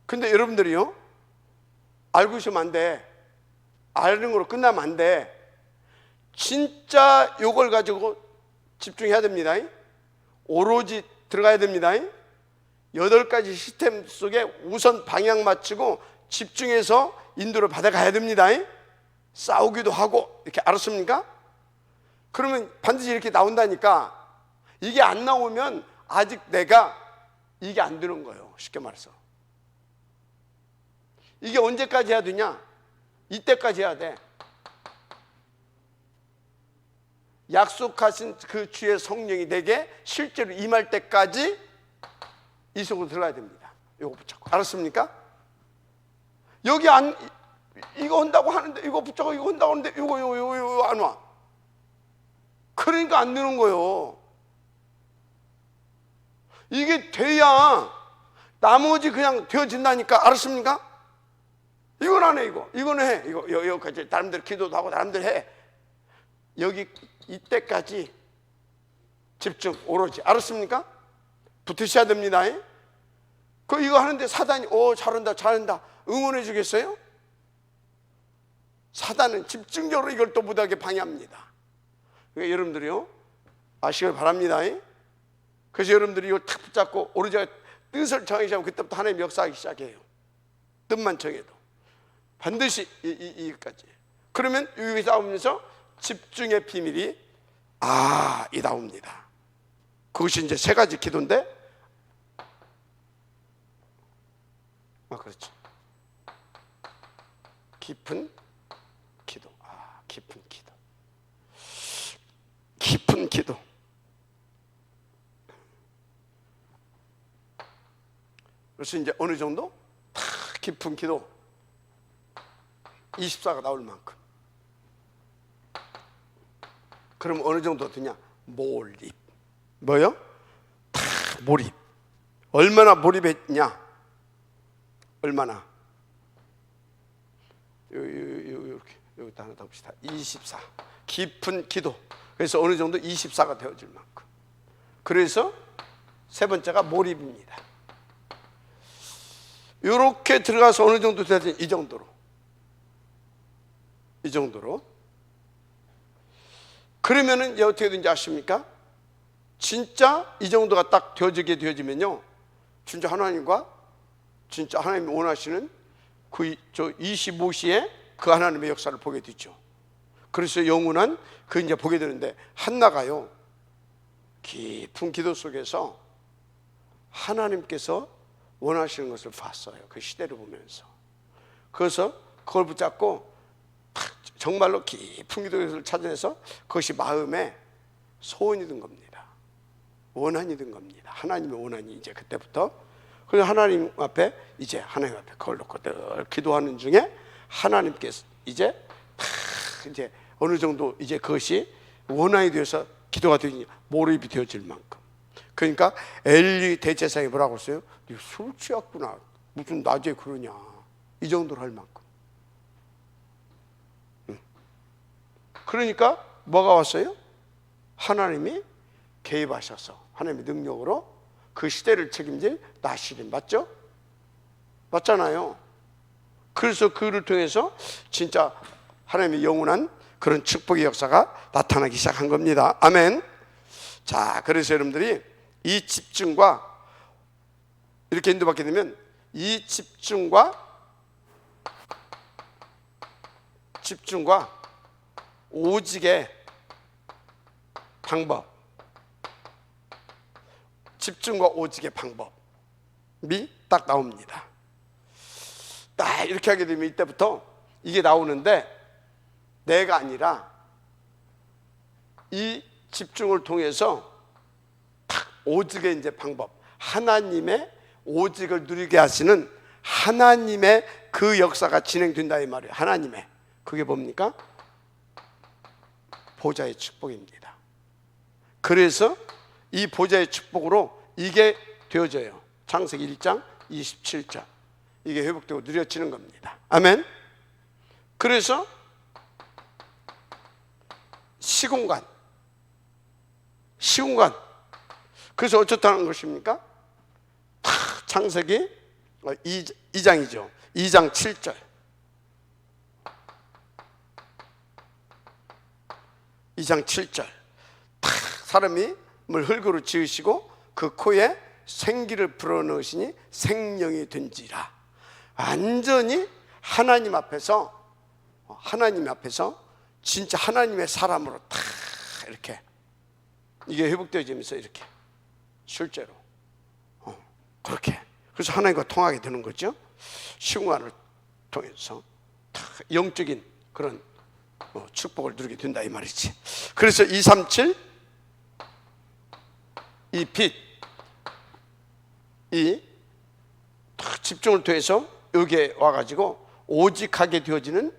근데 여러분들이요, 알고 있으면 안 돼. 아는 걸로 끝나면 안 돼. 진짜 요걸 가지고 집중해야 됩니다. 오로지 들어가야 됩니다. 8가지 시스템 속에 우선 방향 맞추고 집중해서 인도를 받아가야 됩니다. 싸우기도 하고. 이렇게 알았습니까? 그러면 반드시 이렇게 나온다니까. 이게 안 나오면 아직 내가 이게 안 되는 거예요. 쉽게 말해서. 이게 언제까지 해야 되냐? 이때까지 해야 돼. 약속하신 그 주의 성령이 내게 실제로 임할 때까지 이 속으로 들어가야 됩니다. 이거 붙잡고. 알았습니까? 여기 이거 한다고 하는데, 이거 붙잡고 이거 한다고 하는데, 이거 안 와. 그러니까 안 되는 거예요. 이게 돼야 나머지 그냥 되어진다니까. 알았습니까? 이건 안 해, 이거는 해. 여기까지 사람들 기도도 하고 사람들 해. 여기 이때까지 집중 오로지. 알았습니까? 붙으셔야 됩니다. 이거 하는데 사단이 잘한다 응원해 주겠어요? 사단은 집중적으로 이걸 또 못하게 방해합니다. 그러니까 여러분들이요, 아시길 바랍니다. 그래서 여러분들이 이걸 탁 붙잡고 오로지 뜻을 정하기 시작하면 그때부터 하나님 역사하기 시작해요. 뜻만 정해도 반드시 이까지. 그러면 여기서 나오면서 집중의 비밀이 이 나옵니다. 그것이 이제 3가지 기도인데, 그렇죠. 깊은 기도. 깊은 기도. 깊은 기도. 그래서 이제 어느 정도 다 깊은 기도 24가 나올 만큼. 그럼 어느 정도 되냐? 몰입. 뭐요? 다 몰입. 얼마나 몰입했냐? 얼마나? 이렇게 여기다 하나 더 봅시다. 24. 깊은 기도. 그래서 어느 정도 24가 되어질 만큼. 그래서 3번째가 몰입입니다. 이렇게 들어가서 어느 정도 되어진 이 정도로. 그러면은 어떻게 되는지 아십니까? 진짜 이 정도가 딱 되어지면요, 진짜 하나님과 진짜 하나님이 원하시는 그 25시에 그 하나님의 역사를 보게 되죠. 그래서 영원한 그 이제 보게 되는데, 한나가요, 깊은 기도 속에서 하나님께서 원하시는 것을 봤어요. 그 시대를 보면서. 그래서 그걸 붙잡고 정말로 깊은 기도를 찾아내서 그것이 마음에 소원이 된 겁니다. 원한이 된 겁니다. 하나님의 원한이 이제 그때부터. 그래서 하나님 앞에 그걸 놓고 늘 기도하는 중에 하나님께서 이제 어느 정도 이제 그것이 원한이 되어서 기도가 되니 몰입이 되어질 만큼. 그러니까 엘리 대제사장이 뭐라고 했어요? 술 취했구나. 무슨 낮에 그러냐. 이 정도로 할 만큼. 그러니까 뭐가 왔어요? 하나님이 개입하셔서 하나님의 능력으로 그 시대를 책임질 나시린. 맞죠? 맞잖아요. 그래서 그를 통해서 진짜 하나님의 영원한 그런 축복의 역사가 나타나기 시작한 겁니다. 아멘. 자, 그래서 여러분들이 이 집중과 이렇게 인도받게 되면 이 집중과 오직의 방법, 집중과 오직의 방법이 딱 나옵니다. 딱 이렇게 하게 되면 이때부터 이게 나오는데, 내가 아니라 이 집중을 통해서 탁 오직의 이제 방법, 하나님의 오직을 누리게 하시는 하나님의 그 역사가 진행된다 이 말이에요. 하나님의, 그게 뭡니까? 보좌의 축복입니다. 그래서 이 보좌의 축복으로 이게 되어져요. 창세기 1장 27절. 이게 회복되고 누려지는 겁니다. 아멘. 그래서 시공간, 그래서 어쩌다는 것입니까? 창세기 2장이죠. 2장 7절. 2장 7절. 사람이 흙으로 지으시고 그 코에 생기를 불어넣으시니 생명이 된지라. 완전히 하나님 앞에서 진짜 하나님의 사람으로 다 이렇게 이게 회복되어지면서 이렇게 실제로 그렇게, 그래서 하나님과 통하게 되는 거죠. 시공간을 통해서 다 영적인 그런 축복을 누리게 된다 이 말이지. 그래서 237 이 빛, 이 집중을 통해서 여기에 와가지고 오직하게 되어지는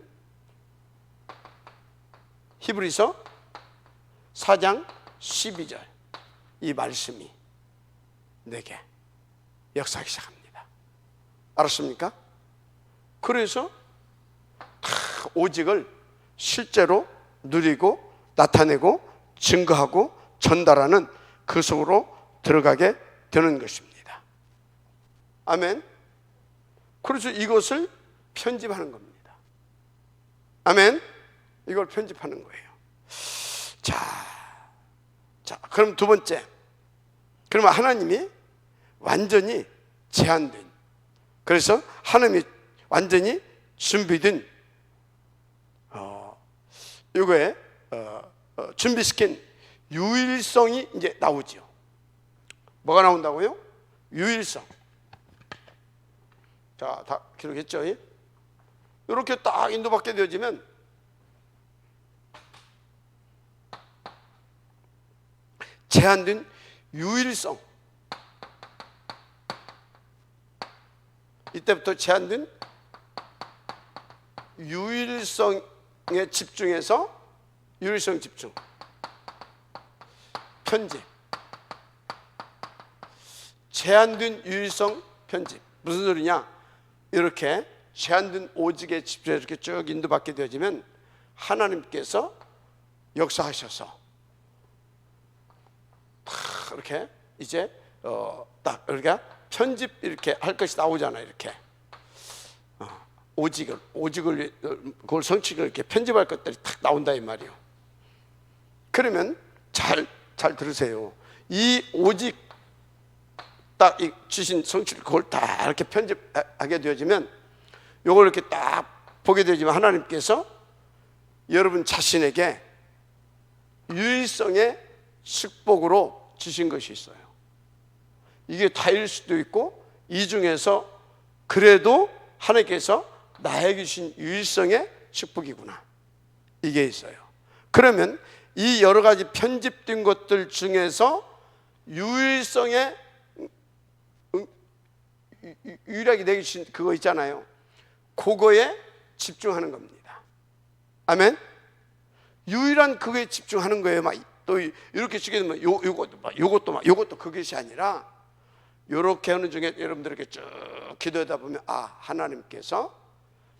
히브리서 4장 12절 이 말씀이 내게 역사하기 시작합니다. 알았습니까? 그래서 다 오직을 실제로 누리고 나타내고 증거하고 전달하는 그 속으로 들어가게 되는 것입니다. 아멘. 그래서 이것을 편집하는 겁니다. 아멘. 이걸 편집하는 거예요. 자, 그럼 두 번째. 그러면 하나님이 완전히 제한된, 그래서 하나님이 완전히 준비된 이거에 준비시킨 유일성이 이제 나오죠. 뭐가 나온다고요? 유일성. 자, 다 기록했죠? 이렇게 딱 인도받게 되어지면 제한된 유일성, 이때부터 제한된 유일성에 집중해서 유일성 집중, 편집, 제한된 유일성 편집. 무슨 소리냐? 이렇게 제한된 오직에 집중해서 이렇게 쭉 인도받게 되어지면 하나님께서 역사하셔서 이렇게 이제 딱 우리가 편집 이렇게 할 것이 나오잖아요. 이렇게 오직을 그걸 성취를 이렇게 편집할 것들이 딱 나온다 이 말이에요. 그러면 잘 들으세요. 이 오직 딱 주신 성취를 그걸 다 이렇게 편집하게 되어지면 요걸 이렇게 딱 보게 되지만 하나님께서 여러분 자신에게 유일성의 축복으로 주신 것이 있어요. 이게 다일 수도 있고, 이 중에서 그래도 하나님께서 나에게 주신 유일성의 축복이구나, 이게 있어요. 그러면 이 여러 가지 편집된 것들 중에서 유일성의 유일하게 내게 주신 그거 있잖아요. 그거에 집중하는 겁니다. 아멘. 유일한 그거에 집중하는 거예요. 막 또 이렇게 쓰게 되면 요것도 그것이 아니라 이렇게 하는 중에 여러분들에게 쭉 기도하다 보면 하나님께서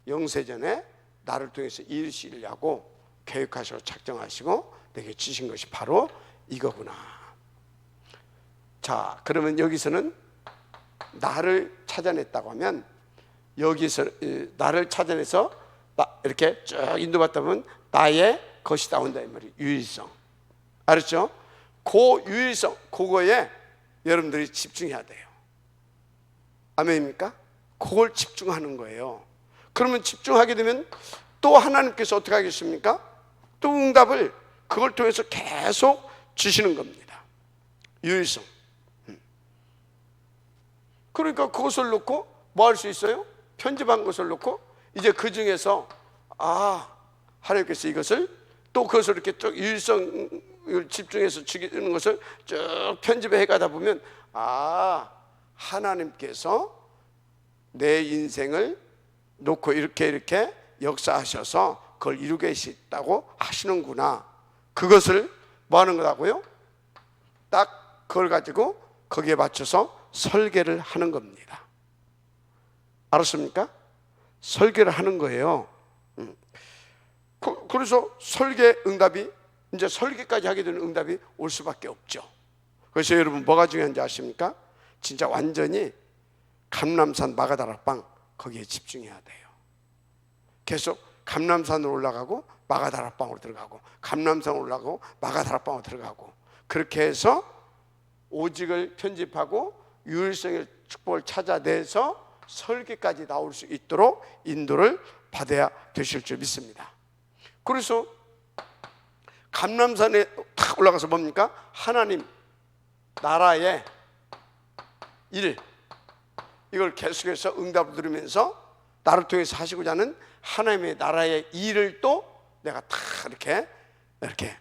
영세전에 나를 통해서 이루시려고 계획하시고 작정하시고 내게 주신 것이 바로 이거구나. 자, 그러면 여기서는 나를 찾아냈다고 하면, 여기서 나를 찾아내서 이렇게 쭉 인도받다 보면 나의 것이 나온다 이 말이에요. 유일성. 알았죠? 그 유일성, 그거에 여러분들이 집중해야 돼요. 아멘입니까? 그걸 집중하는 거예요. 그러면 집중하게 되면 또 하나님께서 어떻게 하겠습니까? 또 응답을 그걸 통해서 계속 주시는 겁니다. 유일성. 그러니까 그것을 놓고 뭐 할 수 있어요? 편집한 것을 놓고 이제 그 중에서 하나님께서 이것을 또 그것을 이렇게 쭉 유일성을 집중해서 죽이는 것을 쭉 편집해 가다 보면 하나님께서 내 인생을 놓고 이렇게 역사하셔서 그걸 이루게 계시다고 하시는구나. 그것을 뭐 하는 거라고요? 딱 그걸 가지고 거기에 맞춰서 설계를 하는 겁니다. 알았습니까? 설계를 하는 거예요. 그래서 설계 응답이, 이제 설계까지 하게 되는 응답이 올 수밖에 없죠. 그래서 여러분 뭐가 중요한지 아십니까? 진짜 완전히 감람산 마가다락방 거기에 집중해야 돼요. 계속 감람산으로 올라가고 마가다락방으로 들어가고, 감람산 올라가고 마가다락방으로 들어가고, 그렇게 해서 오직을 편집하고 유일성의 축복을 찾아내서 설계까지 나올 수 있도록 인도를 받아야 되실 줄 믿습니다. 그래서 감람산에 탁 올라가서 뭡니까? 하나님 나라의 일, 이걸 계속해서 응답을 들으면서 나를 통해서 하시고자 하는 하나님의 나라의 일을 또 내가 다 이렇게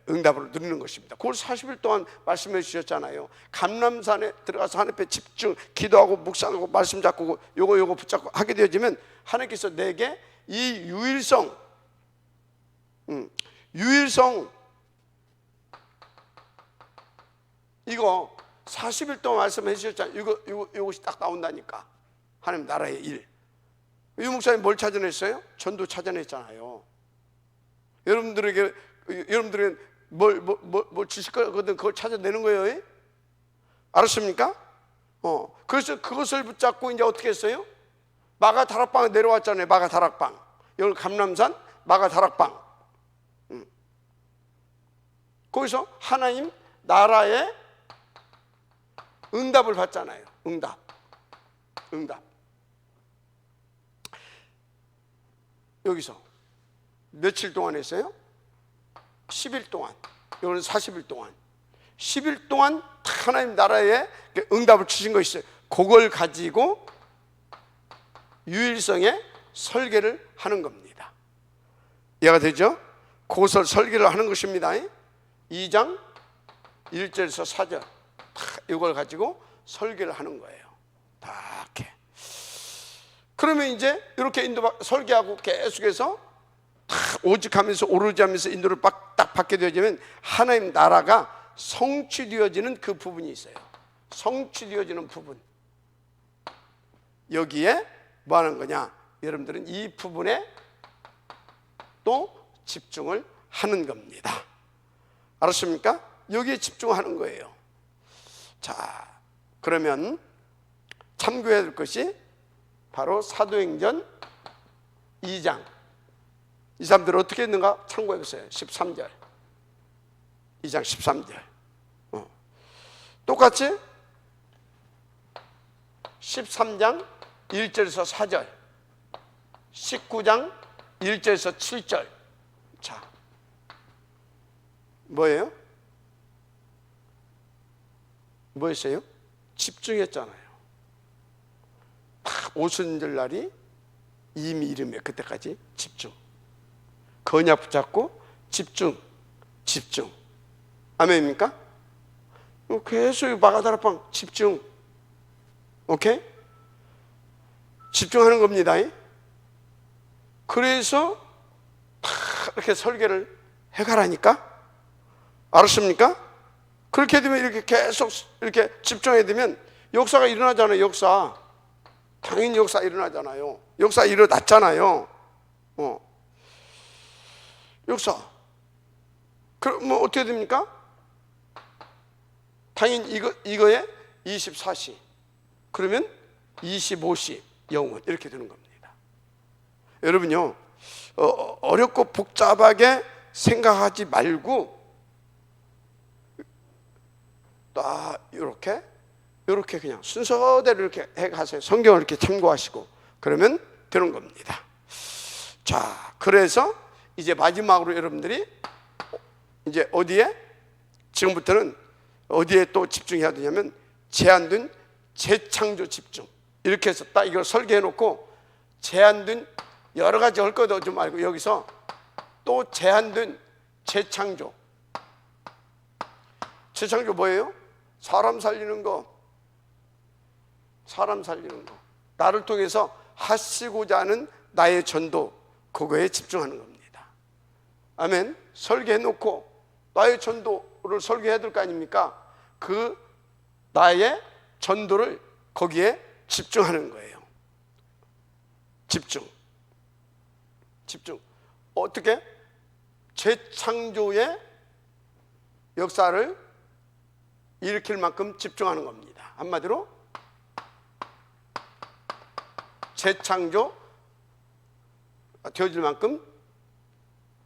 응답을 누리는 것입니다. 그걸 40일 동안 말씀해 주셨잖아요. 감람산에 들어가서 하나님 앞에 집중, 기도하고 묵상하고 말씀 잡고 요거 붙잡고 하게 되어지면 하나님께서 내게 이 유일성 이거 40일 동안 말씀해 주셨잖아요. 이것이 딱 나온다니까. 하나님 나라의 일. 유 목사님 뭘 찾아냈어요? 전도 찾아냈잖아요. 여러분들에게 뭘 주실 거거든. 그걸 찾아내는 거예요. 알았습니까? 그래서 그것을 붙잡고 이제 어떻게 했어요? 마가다락방에 내려왔잖아요. 마가다락방. 여기 감람산 마가다락방. 거기서 하나님 나라의 응답을 받잖아요. 응답. 여기서 며칠 동안 했어요? 10일 동안. 이거는 40일 동안. 10일 동안 하나님 나라에 응답을 주신 거 있어요. 그걸 가지고 유일성의 설계를 하는 겁니다. 이해가 되죠? 그것을 설계를 하는 것입니다. 2장 1절에서 4절 이걸 가지고 설계를 하는 거예요. 다 이렇게. 그러면 이제 이렇게 설계하고 계속해서 오직하면서 오르지 하면서 인도를 딱 받게 되어지면 하나님 나라가 성취되어지는 그 부분이 있어요. 성취되어지는 부분. 여기에 뭐 하는 거냐? 여러분들은 이 부분에 또 집중을 하는 겁니다. 알았습니까? 여기에 집중하는 거예요. 자, 그러면 참고해야 될 것이 바로 사도행전 2장. 이 사람들 어떻게 했는가 참고해 보세요. 13절. 2장 13절. 똑같이 13장 1절에서 4절, 19장 1절에서 7절. 자, 뭐예요? 뭐였어요? 집중했잖아요. 오순절날이 이미 이름에 그때까지 집중. 언약 붙잡고 집중. 아멘입니까? 계속 마가다락방 집중. 오케이? 집중하는 겁니다. 그래서 이렇게 설계를 해가라니까. 알았습니까? 그렇게 되면 이렇게 계속 이렇게 집중해야 되면 역사가 일어나잖아요. 역사. 당연히 역사 일어나잖아요. 역사 일어났잖아요. 역사. 그럼 뭐 어떻게 됩니까? 당연히 이거에 24시. 그러면 25시 영원 이렇게 되는 겁니다. 여러분요, 어렵고 복잡하게 생각하지 말고 딱 이렇게 그냥 순서대로 이렇게 해가세요. 성경을 이렇게 참고하시고 그러면 되는 겁니다. 자, 그래서 이제 마지막으로 여러분들이 이제 어디에 지금부터는 어디에 또 집중해야 되냐면 제한된 재창조 집중. 이렇게 해서 딱 이걸 설계해 놓고 제한된 여러 가지 할 것도 좀 알고 여기서 또 제한된 재창조. 재창조 뭐예요? 사람 살리는 거. 사람 살리는 거. 나를 통해서 하시고자 하는 나의 전도, 그거에 집중하는 겁니다. 아멘. 설계해놓고 나의 전도를 설계해야 될 거 아닙니까? 그 나의 전도를 거기에 집중하는 거예요. 집중. 어떻게? 재창조의 역사를 일으킬 만큼 집중하는 겁니다. 한마디로 재창조 되어질 만큼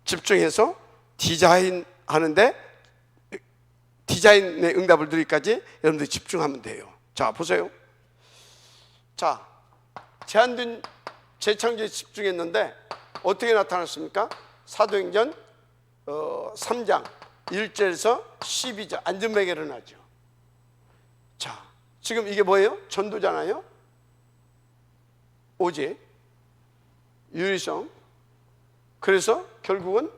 집중해서 디자인하는데, 디자인의 응답을 누리기까지 여러분들이 집중하면 돼요. 자, 보세요. 자, 제한된 재창조에 집중했는데 어떻게 나타났습니까? 사도행전 3장 1절에서 12절 안전뱅이가 일어나죠. 자, 지금 이게 뭐예요? 전도잖아요. 오직 유리성. 그래서 결국은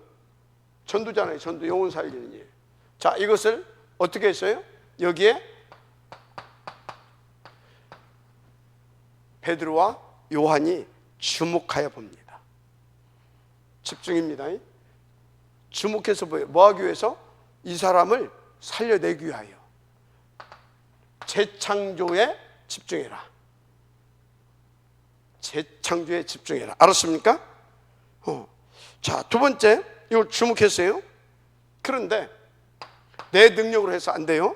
전도잖아요. 전도, 영혼 살리는 일. 자, 이것을 어떻게 했어요? 여기에 베드로와 요한이 주목하여 봅니다. 집중입니다. 주목해서 뭐 하기 위해서? 이 사람을 살려내기 위하여 재창조에 집중해라. 재창조에 집중해라. 알았습니까? 자, 두 번째, 이걸 주목했어요. 그런데 내 능력으로 해서 안 돼요.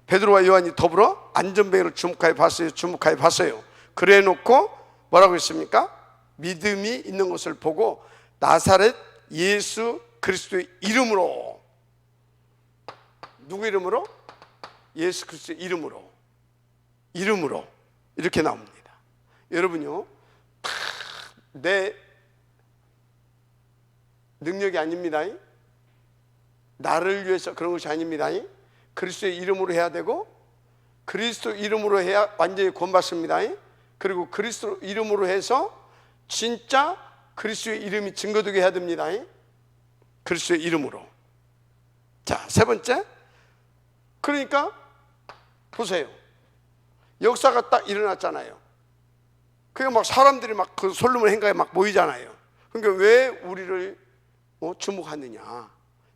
베드로와 요한이 더불어 안전뱅이를 주목하여 봤어요. 그래 놓고 뭐라고 했습니까? 믿음이 있는 것을 보고 나사렛 예수 그리스도의 이름으로. 누구 이름으로? 예수 그리스도의 이름으로 이렇게 나옵니다. 여러분요, 내 능력이 아닙니다. 나를 위해서 그런 것이 아닙니다. 그리스도의 이름으로 해야 되고, 그리스도 이름으로 해야 완전히 구원받습니다. 그리고 그리스도 이름으로 해서 진짜 그리스도의 이름이 증거되게 해야 됩니다. 그리스도의 이름으로. 자, 세 번째. 그러니까 보세요. 역사가 딱 일어났잖아요. 그게 막 사람들이 막 그 솔로몬 행가에 막 모이잖아요. 그러니까 왜 우리를 주목하느냐?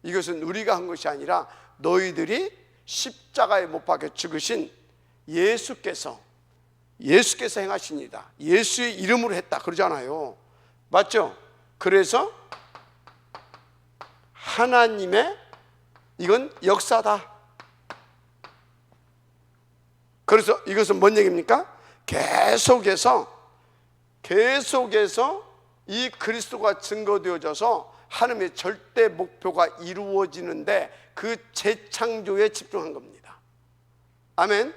이것은 우리가 한 것이 아니라 너희들이 십자가에 못 박혀 죽으신 예수께서 행하십니다. 예수의 이름으로 했다 그러잖아요. 맞죠? 그래서 하나님의 이건 역사다. 그래서 이것은 뭔 얘기입니까? 계속해서 이 그리스도가 증거되어져서 하나님의 절대 목표가 이루어지는데 그 재창조에 집중한 겁니다. 아멘.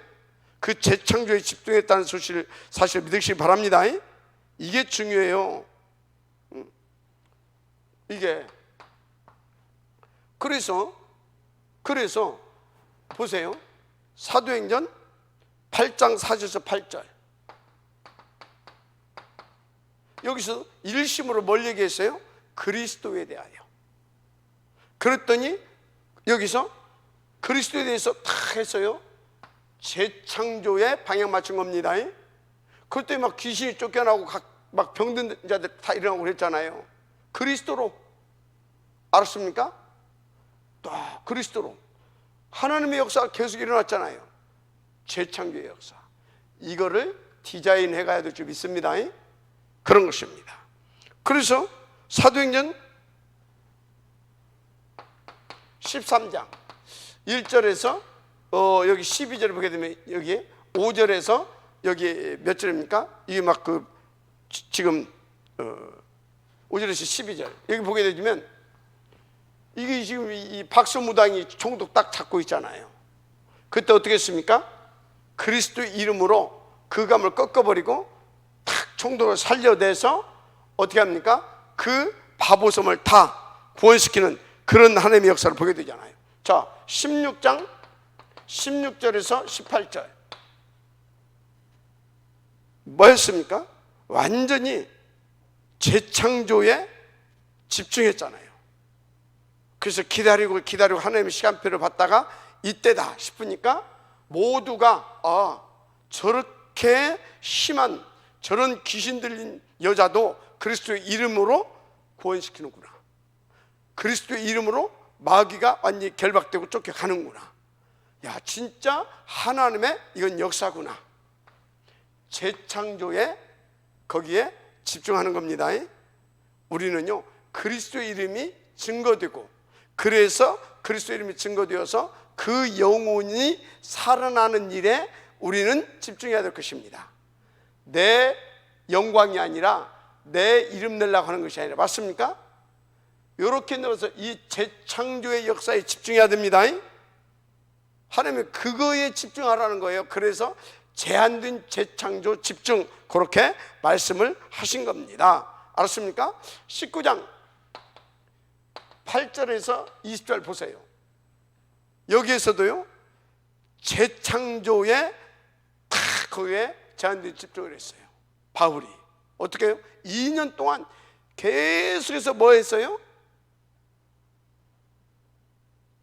그 재창조에 집중했다는 사실을 믿으시기 바랍니다. 이게 중요해요. 이게 그래서 보세요. 사도행전 8장 4절에서 8절. 여기서 일심으로 뭘 얘기했어요? 그리스도에 대하여. 그랬더니 여기서 그리스도에 대해서 다 했어요. 재창조에 방향 맞춘 겁니다. 그때 막 귀신이 쫓겨나고 막 병든 자들 다 일어나고 그랬잖아요. 그리스도로. 알았습니까? 또 그리스도로 하나님의 역사가 계속 일어났잖아요. 재창조의 역사. 이거를 디자인해 가야 될 줄 믿습니다. 그런 것입니다. 그래서 사도행전 13장 1절에서 여기 12절을 보게 되면 여기 5절에서 여기 몇 절입니까? 이게 막 지금 5절에서 12절 여기 보게 되면 이게 지금 이 박수무당이 총도 딱 잡고 있잖아요. 그때 어떻게 했습니까? 그리스도 이름으로 그 감을 꺾어버리고 탁 총도를 살려내서 어떻게 합니까? 그 바보섬을 다 구원시키는 그런 하나님의 역사를 보게 되잖아요. 자, 16장 16절에서 18절 뭐였습니까? 완전히 재창조에 집중했잖아요. 그래서 기다리고 하나님의 시간표를 받다가 이때다 싶으니까 모두가 저렇게 심한 저런 귀신 들린 여자도 그리스도의 이름으로 구원시키는구나. 그리스도의 이름으로 마귀가 완전히 결박되고 쫓겨가는구나. 야, 진짜 하나님의 이건 역사구나. 재창조에 거기에 집중하는 겁니다. 우리는요, 그리스도의 이름이 증거되고, 그래서 그리스도의 이름이 증거되어서 그 영혼이 살아나는 일에 우리는 집중해야 될 것입니다. 내 영광이 아니라 내 이름 내려고 하는 것이 아니라, 맞습니까? 이렇게 넣어서 이 재창조의 역사에 집중해야 됩니다. 하나님이 그거에 집중하라는 거예요. 그래서 제한된 재창조 집중, 그렇게 말씀을 하신 겁니다. 알았습니까? 19장 8절에서 20절 보세요. 여기에서도요, 재창조에 다 거기에 제한된 집중을 했어요. 바울이 어떻게 해요? 2년 동안 계속해서 뭐 했어요?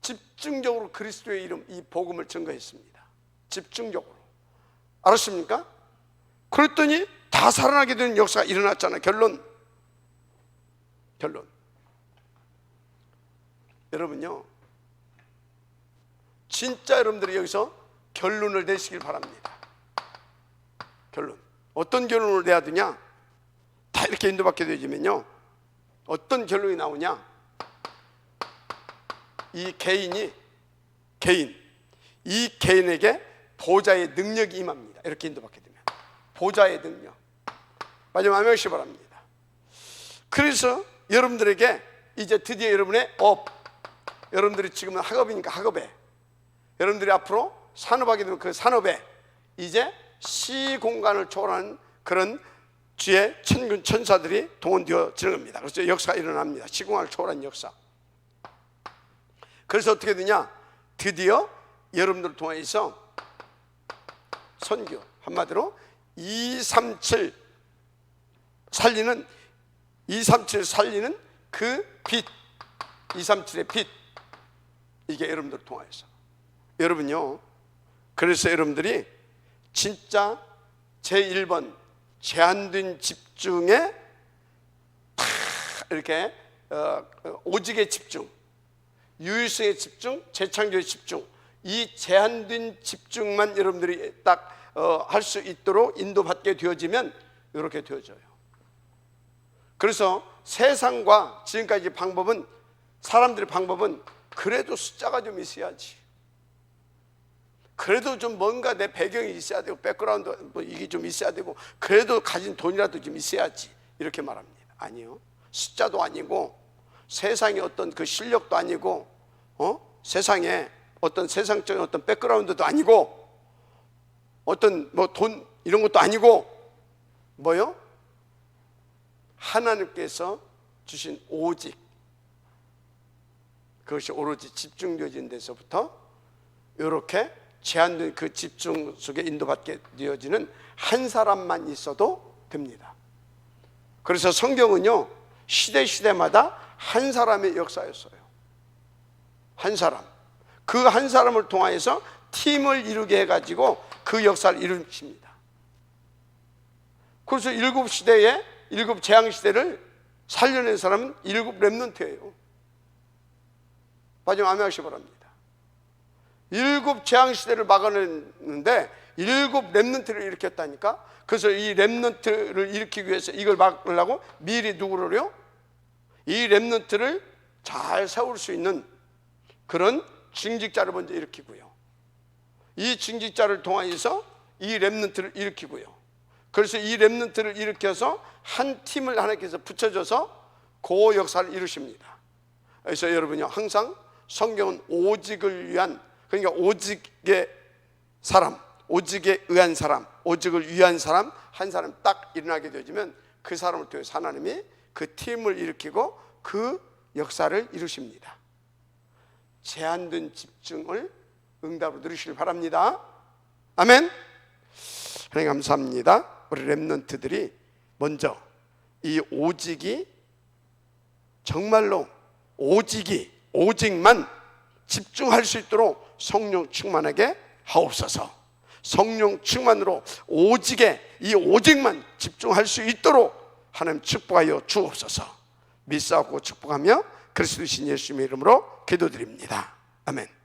집중적으로 그리스도의 이름, 이 복음을 증거했습니다. 집중적으로. 알았습니까? 그랬더니 다 살아나게 되는 역사가 일어났잖아요. 결론. 여러분요, 진짜 여러분들이 여기서 결론을 내시길 바랍니다. 결론. 어떤 결론을 내야 되냐? 다 이렇게 인도받게 되지면요, 어떤 결론이 나오냐? 이 개인에게 보좌의 능력이 임합니다. 이렇게 인도받게 되면 보좌의 능력. 마지막 아멘 하시기 바랍니다. 그래서 여러분들에게 이제 드디어 여러분의 여러분들이 지금은 학업이니까 학업에, 여러분들이 앞으로 산업하게 되면 그 산업에 이제 시공간을 초월하는 그런 주의 천군 천사들이 동원되어지는 겁니다. 그래서 역사가 일어납니다. 시공간을 초월한 역사. 그래서 어떻게 되냐? 드디어 여러분들을 통해서 선교, 한마디로 237 살리는 그 빛, 237의 빛, 이게 여러분들을 통해서. 여러분요, 그래서 여러분들이 진짜 제1번 제한된 집중에 다 이렇게 오직의 집중, 유일성의 집중, 재창조의 집중, 이 제한된 집중만 여러분들이 딱 할 수 있도록 인도받게 되어지면 이렇게 되어져요. 그래서 세상과 지금까지 방법은, 사람들의 방법은 그래도 숫자가 좀 있어야지, 그래도 좀 뭔가 내 배경이 있어야 되고, 백그라운드 뭐 이게 좀 있어야 되고, 그래도 가진 돈이라도 좀 있어야지, 이렇게 말합니다. 아니요, 숫자도 아니고 세상의 어떤 그 실력도 아니고, 세상에 어떤 세상적인 어떤 백그라운드도 아니고, 어떤 뭐 돈 이런 것도 아니고, 뭐요? 하나님께서 주신 오직, 그것이 오로지 집중되어진 데서부터 이렇게 제한된 그 집중 속에 인도받게 되어지는 한 사람만 있어도 됩니다. 그래서 성경은요, 시대마다 한 사람의 역사였어요. 한 사람, 그 한 사람을 통하여서 팀을 이루게 해가지고 그 역사를 이루십니다. 그래서 일곱 시대에, 일곱 재앙시대를 살려낸 사람은 일곱 렘넌트예요. 마지막 아멘 하시기 바랍니다. 일곱 재앙시대를 막아냈는데 일곱 렘넌트를 일으켰다니까. 그래서 이 렘넌트를 일으키기 위해서 이걸 막으려고 미리 누구를요? 이 렘넌트를 잘 세울 수 있는 그런 징직자를 먼저 일으키고요, 이 징직자를 통하여서 이 렘넌트를 일으키고요, 그래서 이 렘넌트를 일으켜서 한 팀을 하나님께서 붙여줘서 그 역사를 이루십니다. 그래서 여러분요, 항상 성경은 오직을 위한, 그러니까 오직의 사람, 오직에 의한 사람, 오직을 위한 사람, 한 사람 딱 일어나게 되어지면 그 사람을 통해서 하나님이 그 팀을 일으키고 그 역사를 이루십니다. 제한된 집중을 응답으로 누리시길 바랍니다. 아멘. 하나님 감사합니다. 우리 렘넌트들이 먼저 이 오직이 정말로 오직만 집중할 수 있도록 성령 충만하게 하옵소서. 성령 충만으로 오직에 이 오직만 집중할 수 있도록 하나님 축복하여 주옵소서. 믿사옵고 축복하며 그리스도 신 예수님의 이름으로 기도드립니다. 아멘.